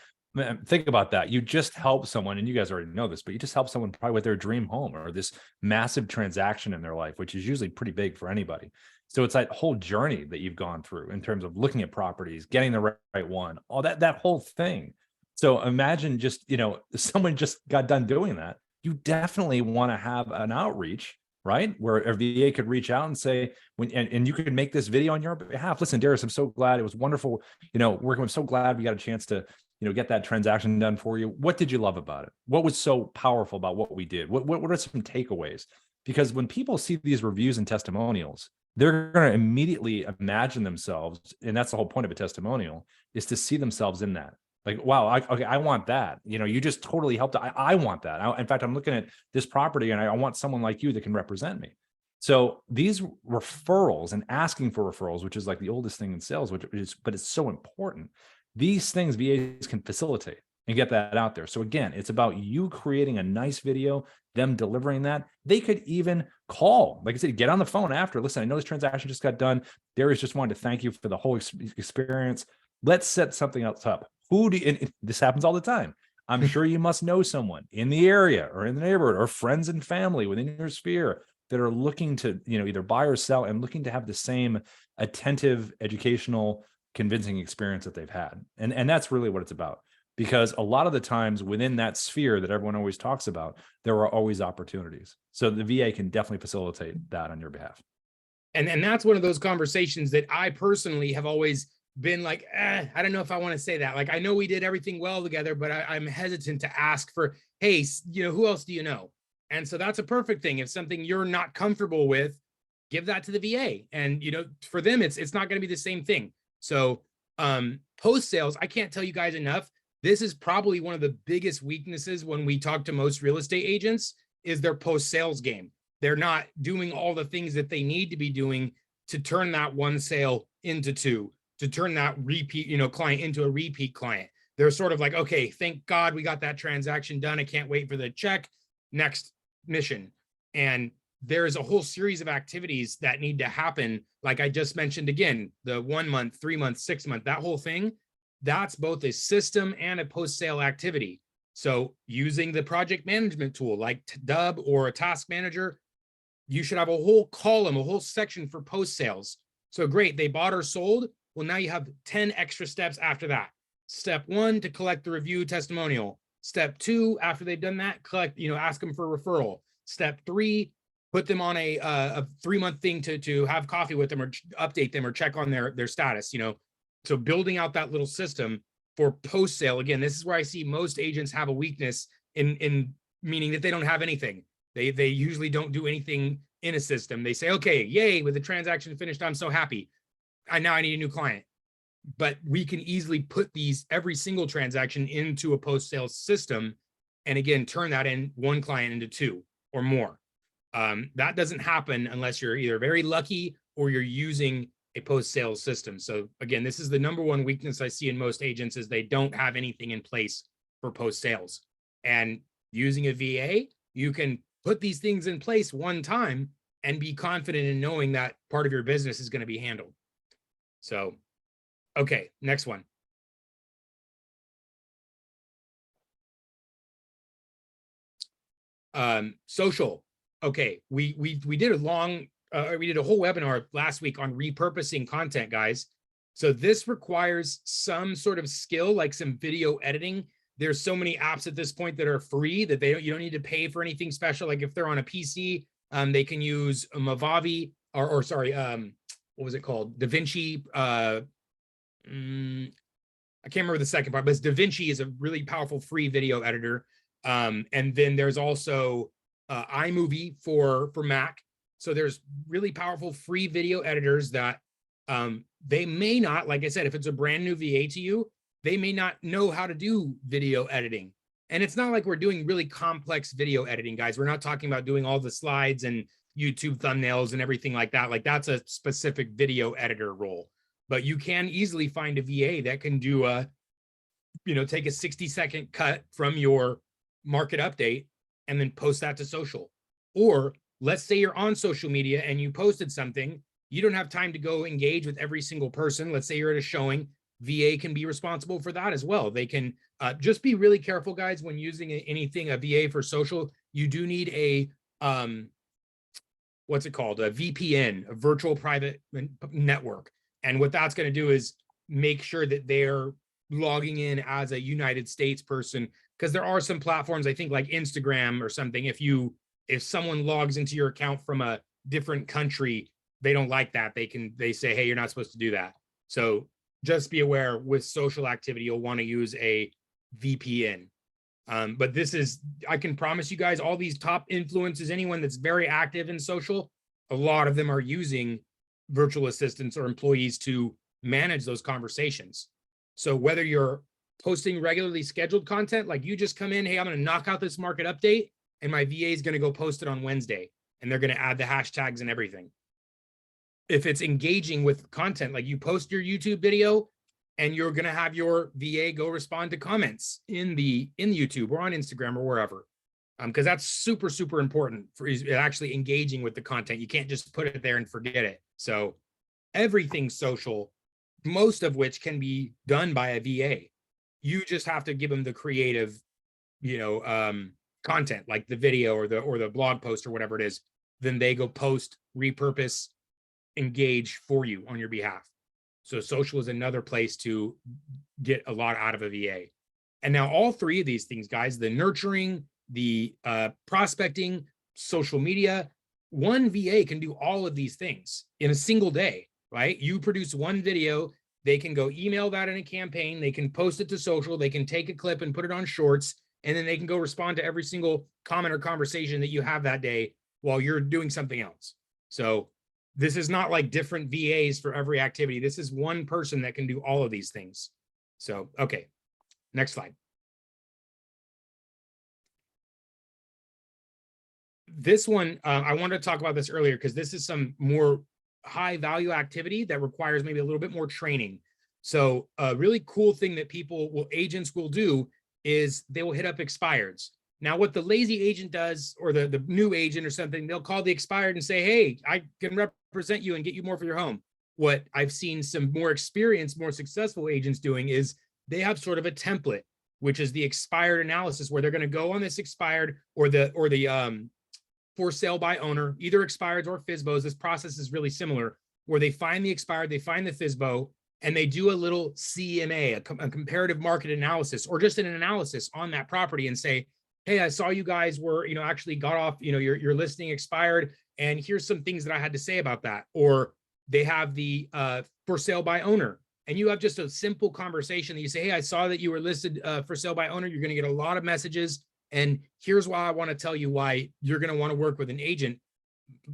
think about that. You just help someone, and you guys already know this, but you just help someone probably with their dream home or this massive transaction in their life, which is usually pretty big for anybody. So it's that whole journey that you've gone through in terms of looking at properties, getting the right one, all that whole thing. So imagine just, someone just got done doing that. You definitely want to have an outreach, right? Where a VA could reach out and say, and you could make this video on your behalf. Listen, Darius, I'm so glad it was wonderful, working. I'm so glad we got a chance to, get that transaction done for you. What did you love about it? What was so powerful about what we did? What are some takeaways? Because when people see these reviews and testimonials, they're going to immediately imagine themselves, and that's the whole point of a testimonial, is to see themselves in that. Like, wow, I want that. You just totally helped. I want that. In fact, I'm looking at this property and I want someone like you that can represent me. So these referrals and asking for referrals, which is like the oldest thing in sales, but it's so important. These things VAs can facilitate and get that out there. So again, it's about you creating a nice video, them delivering that. They could even call, like I said, get on the phone after. Listen, I know this transaction just got done. Darius just wanted to thank you for the whole experience. Let's set something else up. And this happens all the time. I'm sure you must know someone in the area or in the neighborhood or friends and family within your sphere that are looking to, either buy or sell and looking to have the same attentive, educational, convincing experience that they've had. And that's really what it's about. Because a lot of the times within that sphere that everyone always talks about, there are always opportunities. So the VA can definitely facilitate that on your behalf. And that's one of those conversations that I personally have always been like, I don't know if I want to say that. Like, I know we did everything well together, but I'm hesitant to ask for, hey, who else do you know? And so that's a perfect thing. If something you're not comfortable with, give that to the VA. And, for them, it's not going to be the same thing. So post sales, I can't tell you guys enough. This is probably one of the biggest weaknesses when we talk to most real estate agents, is their post sales game. They're not doing all the things that they need to be doing to turn that one sale into two, to turn that repeat, client into a repeat client. They're sort of like, okay, thank God we got that transaction done. I can't wait for the check. Next mission. And there is a whole series of activities that need to happen. Like I just mentioned again, the 1 month, 3 month, 6 month, that whole thing, that's both a system and a post-sale activity. So using the project management tool like Dubb or a task manager, you should have a whole column, a whole section for post-sales. So great, they bought or sold. Well, now you have 10 extra steps after that. Step 1, to collect the review testimonial. Step 2, after they've done that, collect, ask them for a referral. Step 3, put them on a 3-month thing to have coffee with them or update them or check on their status, you know. So building out that little system for post sale. Again, this is where I see most agents have a weakness in meaning that they don't have anything. They usually don't do anything in a system. They say, okay, yay, with the transaction finished, I'm so happy. Now I need a new client. But we can easily put every single transaction into a post-sale system, and again, turn that in one client into 2 or more. That doesn't happen unless you're either very lucky or you're using a post-sale system. So again, this is the number one weakness I see in most agents is they don't have anything in place for post-sales. And using a VA, you can put these things in place one time and be confident in knowing that part of your business is going to be handled. So, okay, next one. Social. Okay, we did a long, we did a whole webinar last week on repurposing content, guys. So this requires some sort of skill, like some video editing. There's so many apps at this point that are free that you don't need to pay for anything special. Like if they're on a PC, they can use Movavi or sorry, what was it called? DaVinci. I can't remember the second part, but DaVinci is a really powerful free video editor. And then there's also iMovie for Mac. So there's really powerful free video editors that they may not, like I said, if it's a brand new VA to you, they may not know how to do video editing. And it's not like we're doing really complex video editing, guys. We're not talking about doing all the slides and YouTube thumbnails and everything like that. Like that's a specific video editor role. But you can easily find a VA that can do take a 60-second cut from your market update and then post that to social. Or let's say you're on social media and you posted something, you don't have time to go engage with every single person. Let's say you're at a showing, VA can be responsible for that as well. They can just be really careful, guys, when using anything, a VA for social. You do need a, what's it called? A VPN, a virtual private network. And what that's going to do is make sure that they're logging in as a United States person, because there are some platforms, I think like Instagram or something, if someone logs into your account from a different country, they don't like that. They say, hey, you're not supposed to do that. So just be aware with social activity, you'll want to use a VPN. But I can promise you guys, all these top influencers, anyone that's very active in social, a lot of them are using virtual assistants or employees to manage those conversations. So whether you're posting regularly scheduled content, like you just come in, hey, I'm going to knock out this market update and my VA is going to go post it on Wednesday and they're going to add the hashtags and everything. If it's engaging with content, like you post your YouTube video and you're going to have your VA go respond to comments in the YouTube or on Instagram or wherever. Because that's super, super important for actually engaging with the content. You can't just put it there and forget it. So everything social, most of which can be done by a VA. You just have to give them the creative, content, like the video or the blog post or whatever it is. Then they go post, repurpose, engage for you on your behalf. So social is another place to get a lot out of a VA. And now all three of these things, guys, the nurturing, the prospecting, social media, one VA can do all of these things in a single day, right? You produce one video, they can go email that in a campaign, they can post it to social, they can take a clip and put it on shorts, and then they can go respond to every single comment or conversation that you have that day while you're doing something else. So this is not like different VAs for every activity. This is one person that can do all of these things. So, okay, next slide. This one, I wanted to talk about this earlier because this is some more high value activity that requires maybe a little bit more training. So a really cool thing that agents will do is they will hit up expireds. Now, what the lazy agent does, or the new agent or something, they'll call the expired and say, hey, I can represent you and get you more for your home. What I've seen some more experienced, more successful agents doing is they have sort of a template, which is the expired analysis, where they're going to go on this expired or the for sale by owner, either expireds or FSBOs. This process is really similar, where they find the expired, they find the FSBO, and they do a little CMA, a comparative market analysis, or just an analysis on that property and say, hey, I saw you guys were, actually got off, your listing expired. And here's some things that I had to say about that. Or they have the for sale by owner. And you have just a simple conversation that you say, hey, I saw that you were listed for sale by owner. You're going to get a lot of messages. And here's why I want to tell you why you're going to want to work with an agent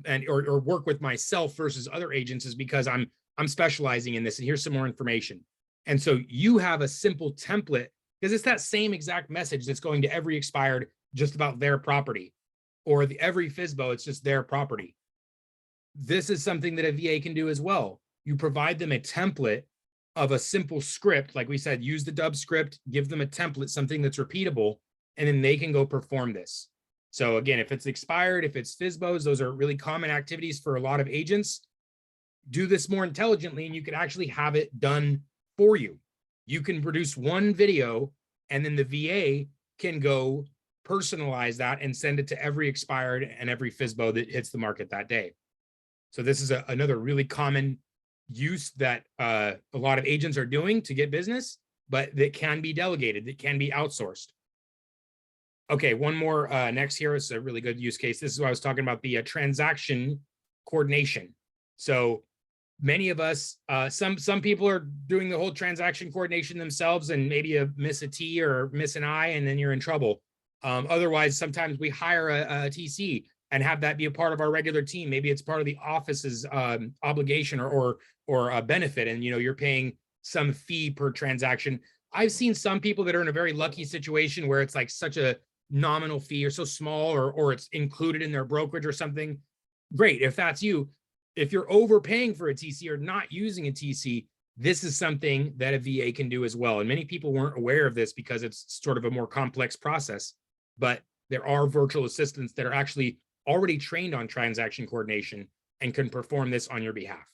and or work with myself versus other agents, is because I'm specializing in this. And here's some more information. And so you have a simple template, because it's that same exact message that's going to every expired just about their property, or every FSBO, it's just their property. This is something that a VA can do as well. You provide them a template of a simple script. Like we said, use the Dubb script, give them a template, something that's repeatable, and then they can go perform this. So again, if it's expired, if it's FSBOs, those are really common activities for a lot of agents. Do this more intelligently, and you can actually have it done for you. You can produce one video, and then the VA can go personalize that and send it to every expired and every FSBO that hits the market that day. So this is another really common use that a lot of agents are doing to get business, but that can be delegated, that can be outsourced. Okay, one more next here is a really good use case. This is what I was talking about, the transaction coordination. So many of us, some people are doing the whole transaction coordination themselves, and maybe you miss a T or miss an I, and then you're in trouble. Otherwise, sometimes we hire a TC and have that be a part of our regular team. Maybe it's part of the office's obligation or a benefit, and you're paying some fee per transaction. I've seen some people that are in a very lucky situation where it's like such a nominal fee or so small, or it's included in their brokerage or something. Great, if that's you. If you're overpaying for a TC or not using a TC, this is something that a VA can do as well. And many people weren't aware of this because it's sort of a more complex process, but there are virtual assistants that are actually already trained on transaction coordination and can perform this on your behalf.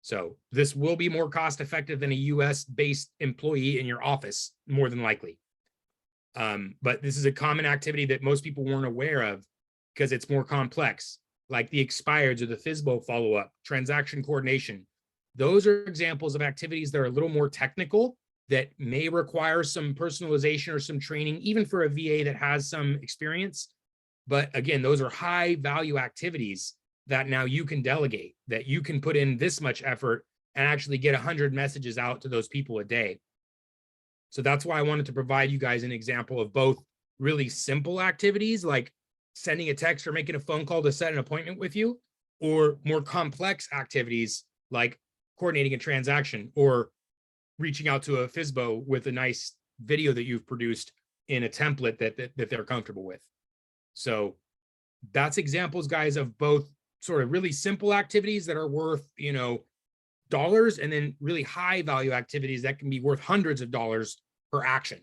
So this will be more cost effective than a US-based employee in your office, more than likely. But this is a common activity that most people weren't aware of because it's more complex, like the expireds or the FSBO follow-up, transaction coordination. Those are examples of activities that are a little more technical, that may require some personalization or some training, even for a VA that has some experience. But again, those are high value activities that now you can delegate, that you can put in this much effort and actually get 100 messages out to those people a day. So that's why I wanted to provide you guys an example of both really simple activities like sending a text or making a phone call to set an appointment with you, or more complex activities like coordinating a transaction or reaching out to a FSBO with a nice video that you've produced in a template that they're comfortable with. So that's examples, guys, of both sort of really simple activities that are worth, dollars, and then really high value activities that can be worth hundreds of dollars per action.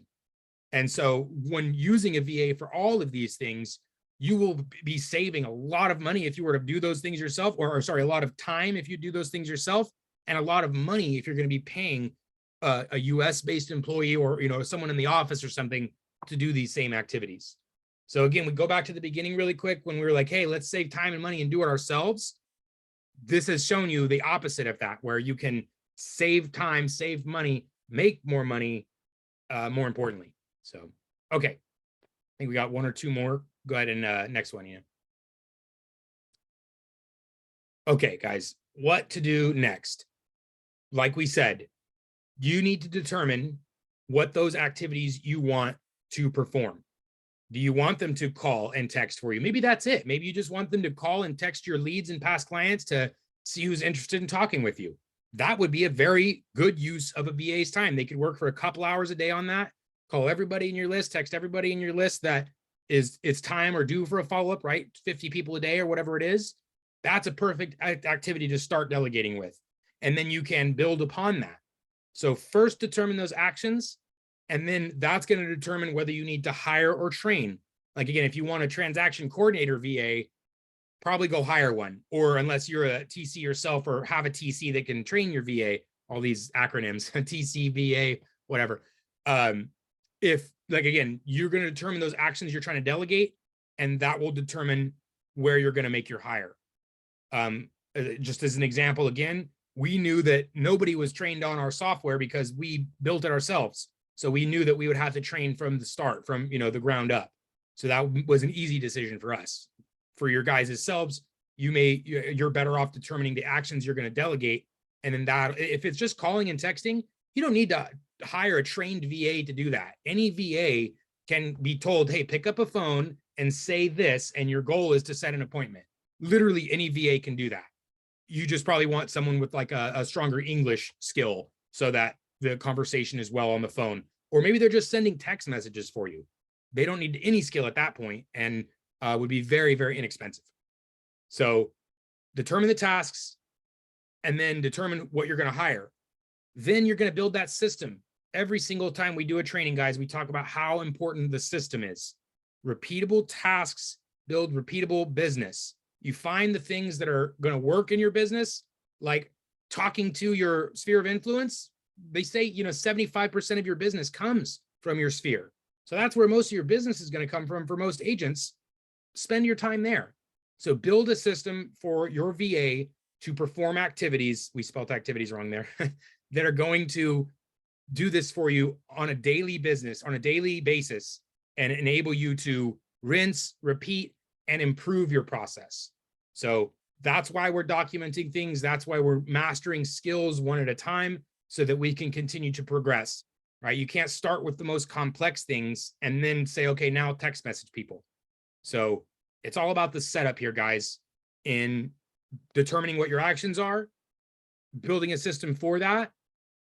And so when using a VA for all of these things, you will be saving a lot of money if you were to do those things yourself, or sorry, a lot of time if you do those things yourself, and a lot of money if you're going to be paying a US-based employee or someone in the office or something to do these same activities. So again, we go back to the beginning really quick when we were like, hey, let's save time and money and do it ourselves. This has shown you the opposite of that, where you can save time, save money, make more money, more importantly. So, okay. I think we got one or two more. Go ahead and next one, Ian. Okay, guys, what to do next? Like we said, you need to determine what those activities you want to perform. Do you want them to call and text for you? Maybe that's it. Maybe you just want them to call and text your leads and past clients to see who's interested in talking with you. That would be a very good use of a VA's time. They could work for a couple hours a day on that, call everybody in your list, text everybody in your list that is it's time or due for a follow-up, right? 50 people a day or whatever it is. That's a perfect activity to start delegating with. And then you can build upon that. So first determine those actions, and then that's going to determine whether you need to hire or train. Like again, if you want a transaction coordinator VA, probably go hire one, or unless you're a TC yourself or have a TC that can train your VA, all these acronyms, TC, VA, whatever. If like, again, you're going to determine those actions you're trying to delegate, and that will determine where you're going to make your hire. Just as an example, again, we knew that nobody was trained on our software because we built it ourselves. So we knew that we would have to train from the start, from the ground up. So that was an easy decision for us. For your guys' selves, you're better off determining the actions you're going to delegate. And then that, if it's just calling and texting, you don't need to hire a trained VA to do that. Any VA can be told, hey, pick up a phone and say this, and your goal is to set an appointment. Literally any VA can do that. You just probably want someone with like a stronger English skill so that the conversation is well on the phone. Or maybe they're just sending text messages for you. They don't need any skill at that point, and would be very, very inexpensive. So determine the tasks and then determine what you're going to hire. Then you're going to build that system. Every single time we do a training, guys, we talk about how important the system is. Repeatable tasks build repeatable business. You find the things that are going to work in your business, like talking to your sphere of influence. They say, 75% of your business comes from your sphere. So that's where most of your business is going to come from for most agents. Spend your time there. So build a system for your VA to perform activities. We spelled activities wrong there. That are going to do this for you on a daily basis and enable you to rinse, repeat, and improve your process. So that's why we're documenting things. That's why we're mastering skills one at a time so that we can continue to progress, right? You can't start with the most complex things and then say, okay, now text message people. So it's all about the setup here, guys, in determining what your actions are, building a system for that,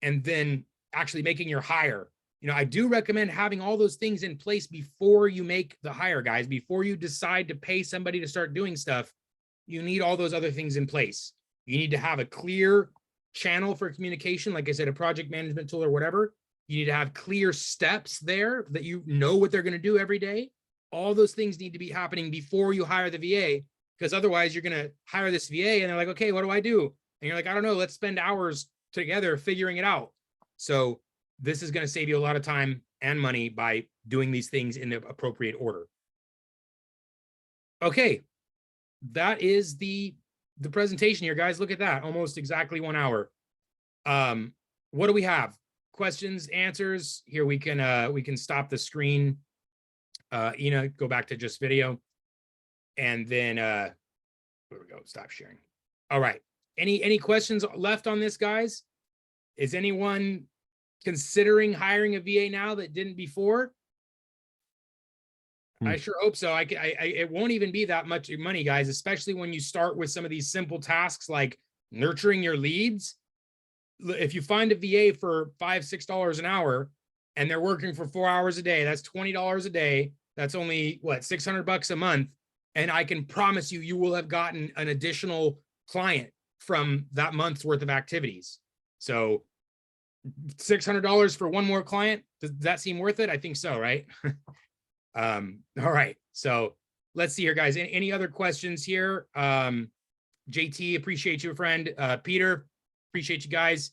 and then actually making your hire. I do recommend having all those things in place before you make the hire, guys. Before you decide to pay somebody to start doing stuff, you need all those other things in place. You need to have a clear channel for communication, like I said, a project management tool or whatever. You need to have clear steps there that you know what they're going to do every day. All those things need to be happening before you hire the VA, because otherwise you're going to hire this VA and they're like, okay, what do I do? And you're like, I don't know, let's spend hours together figuring it out. So this is going to save you a lot of time and money by doing these things in the appropriate order. Okay, that is the presentation here, guys. Look at that, almost exactly 1 hour. What do we have? Questions, answers? Here we can stop the screen. Go back to just video, and then there we go. Stop sharing. All right. Any questions left on this, guys? Is anyone considering hiring a VA now that didn't before? I sure hope so. It won't even be that much money, guys, especially when you start with some of these simple tasks like nurturing your leads. If you find a VA for $5, $6 an hour and they're working for 4 hours a day, that's $20 a day. That's only what, $600 a month. And I can promise you, you will have gotten an additional client from that month's worth of activities. So $600 for one more client, does that seem worth it? I think so, right? All right, so let's see here, guys. Any other questions here? JT, appreciate you, friend. Peter, appreciate you guys.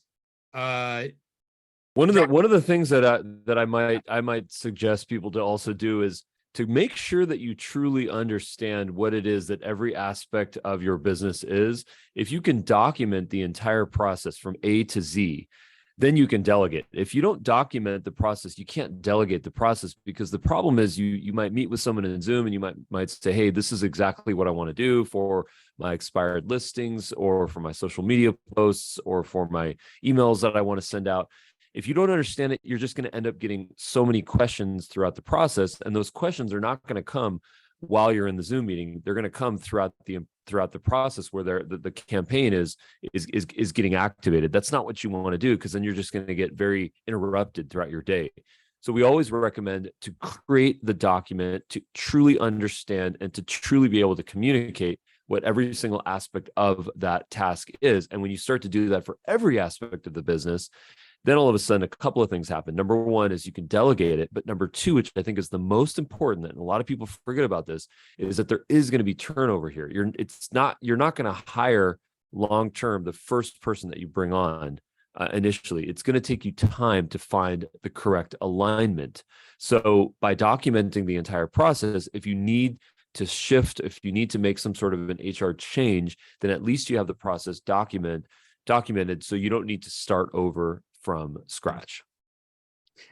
One of the things that I might suggest people to also do is to make sure that you truly understand what it is that every aspect of your business is. If you can document the entire process from A to Z, then you can delegate. If you don't document the process, you can't delegate the process, because the problem is you might meet with someone in Zoom and you might say, hey, this is exactly what I want to do for my expired listings or for my social media posts or for my emails that I want to send out. If you don't understand it, you're just going to end up getting so many questions throughout the process. And those questions are not going to come while you're in the Zoom meeting. They're going to come throughout the process where the campaign is getting activated. That's not what you want to do, because then you're just going to get very interrupted throughout your day. So we always recommend to create the document, to truly understand and to truly be able to communicate what every single aspect of that task is. And when you start to do that for every aspect of the business, then all of a sudden, a couple of things happen. Number one is you can delegate it. But number two, which I think is the most important, and a lot of people forget about this, is that there is going to be turnover here. You're not going to hire long-term the first person that you bring on initially. It's going to take you time to find the correct alignment. So by documenting the entire process, if you need to shift, if you need to make some sort of an HR change, then at least you have the process documented so you don't need to start over from scratch.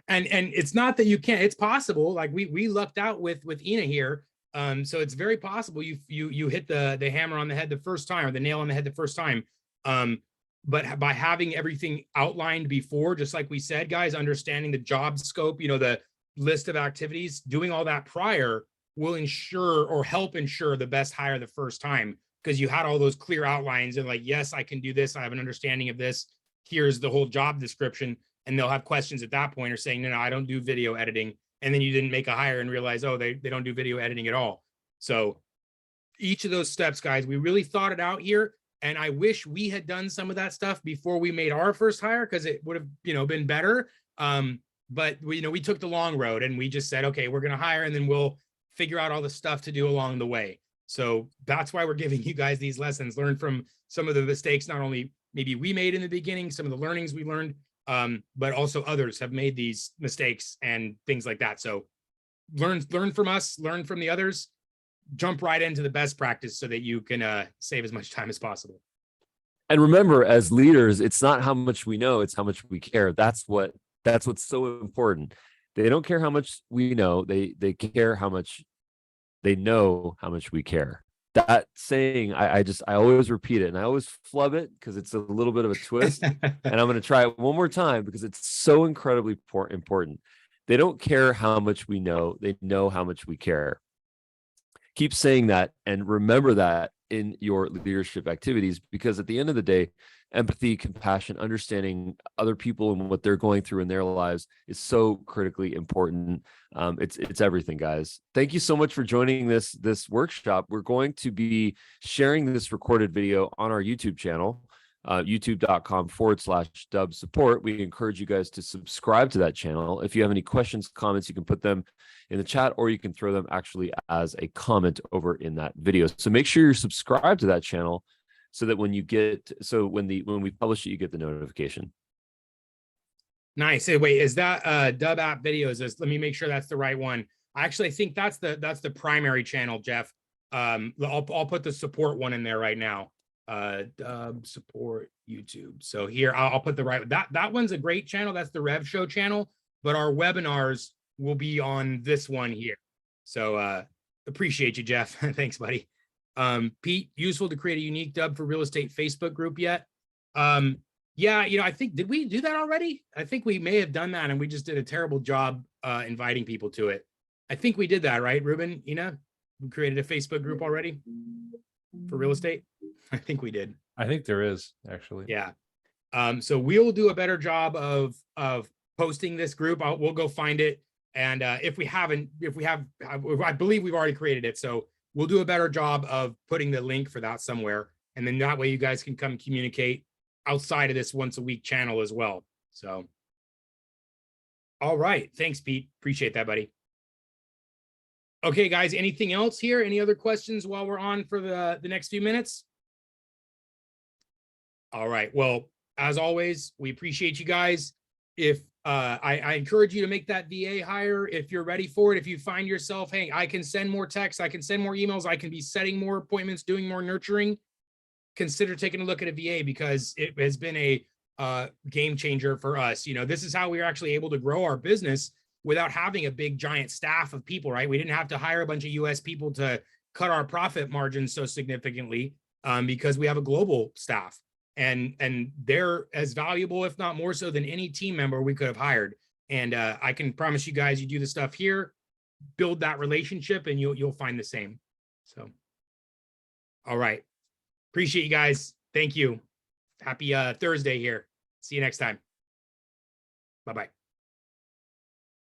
And it's not that you can't, it's possible. Like we lucked out with Ina here. So it's very possible you hit the hammer on the head the first time, or the nail on the head the first time. But by having everything outlined before, just like we said, guys, understanding the job scope, the list of activities, doing all that prior will ensure or help ensure the best hire the first time, because you had all those clear outlines and like, yes, I can do this. I have an understanding of this. Here's the whole job description. And they'll have questions at that point or saying, no, I don't do video editing. And then you didn't make a hire and realize, oh, they don't do video editing at all. So each of those steps, guys, we really thought it out here. And I wish we had done some of that stuff before we made our first hire, because it would have, been better. But we took the long road and we just said, okay, we're going to hire and then we'll figure out all the stuff to do along the way. So that's why we're giving you guys these lessons. Learn from some of the mistakes, not only maybe we made in the beginning, some of the learnings we learned, but also others have made these mistakes and things like that. So learn from us, learn from the others, jump right into the best practice so that you can save as much time as possible. And remember, as leaders, it's not how much we know, it's how much we care. That's what's so important. They don't care how much we know, they care how much they know how much we care. That saying, I always repeat it, and I always flub it because it's a little bit of a twist. And I'm going to try it one more time because it's so incredibly important. They don't care how much we know, they know how much we care. Keep saying that and remember that in your leadership activities, because at the end of the day, empathy, compassion, understanding other people and what they're going through in their lives is so critically important. It's everything, guys. Thank you so much for joining this workshop. We're going to be sharing this recorded video on our YouTube channel, youtube.com/Dubb support. We encourage you guys to subscribe to that channel. If you have any questions, comments, you can put them in the chat, or you can throw them actually as a comment over in that video. So make sure you're subscribed to that channel so that when we publish it, you get the notification. Nice. Hey, wait, is that Dubb app videos? Let me make sure that's the right one. I actually think that's the primary channel, Jeff. I'll put the support one in there right now. Dubb support YouTube. So here I'll put the right, that one's a great channel. That's the Rev Show channel, but our webinars will be on this one here. So appreciate you, Jeff. Thanks, buddy. Pete, useful to create a unique Dubb for real estate Facebook group yet? Yeah, I think, did we do that already? I think we may have done that and we just did a terrible job inviting people to it. I think we did that, right, Ruben? Ina, we created a Facebook group already for real estate. I think we did. I think there is, actually. Yeah. So we'll do a better job of posting this group. We'll go find it. And if we have, I believe we've already created it. So we'll do a better job of putting the link for that somewhere. And then that way you guys can come communicate outside of this once a week channel as well. So, all right. Thanks, Pete. Appreciate that, buddy. Okay, guys, anything else here? Any other questions while we're on for the next few minutes? All right. Well, as always, we appreciate you guys. If I encourage you to make that VA hire if you're ready for it. If you find yourself, hey, I can send more texts, I can send more emails, I can be setting more appointments, doing more nurturing, consider taking a look at a VA, because it has been a game changer for us. This is how we were actually able to grow our business without having a big giant staff of people, right? We didn't have to hire a bunch of US people to cut our profit margins so significantly because we have a global staff. And they're as valuable, if not more so, than any team member we could have hired. And I can promise you guys, you do the stuff here, build that relationship, and you'll find the same. So, all right. Appreciate you guys. Thank you. Happy Thursday here. See you next time. Bye-bye.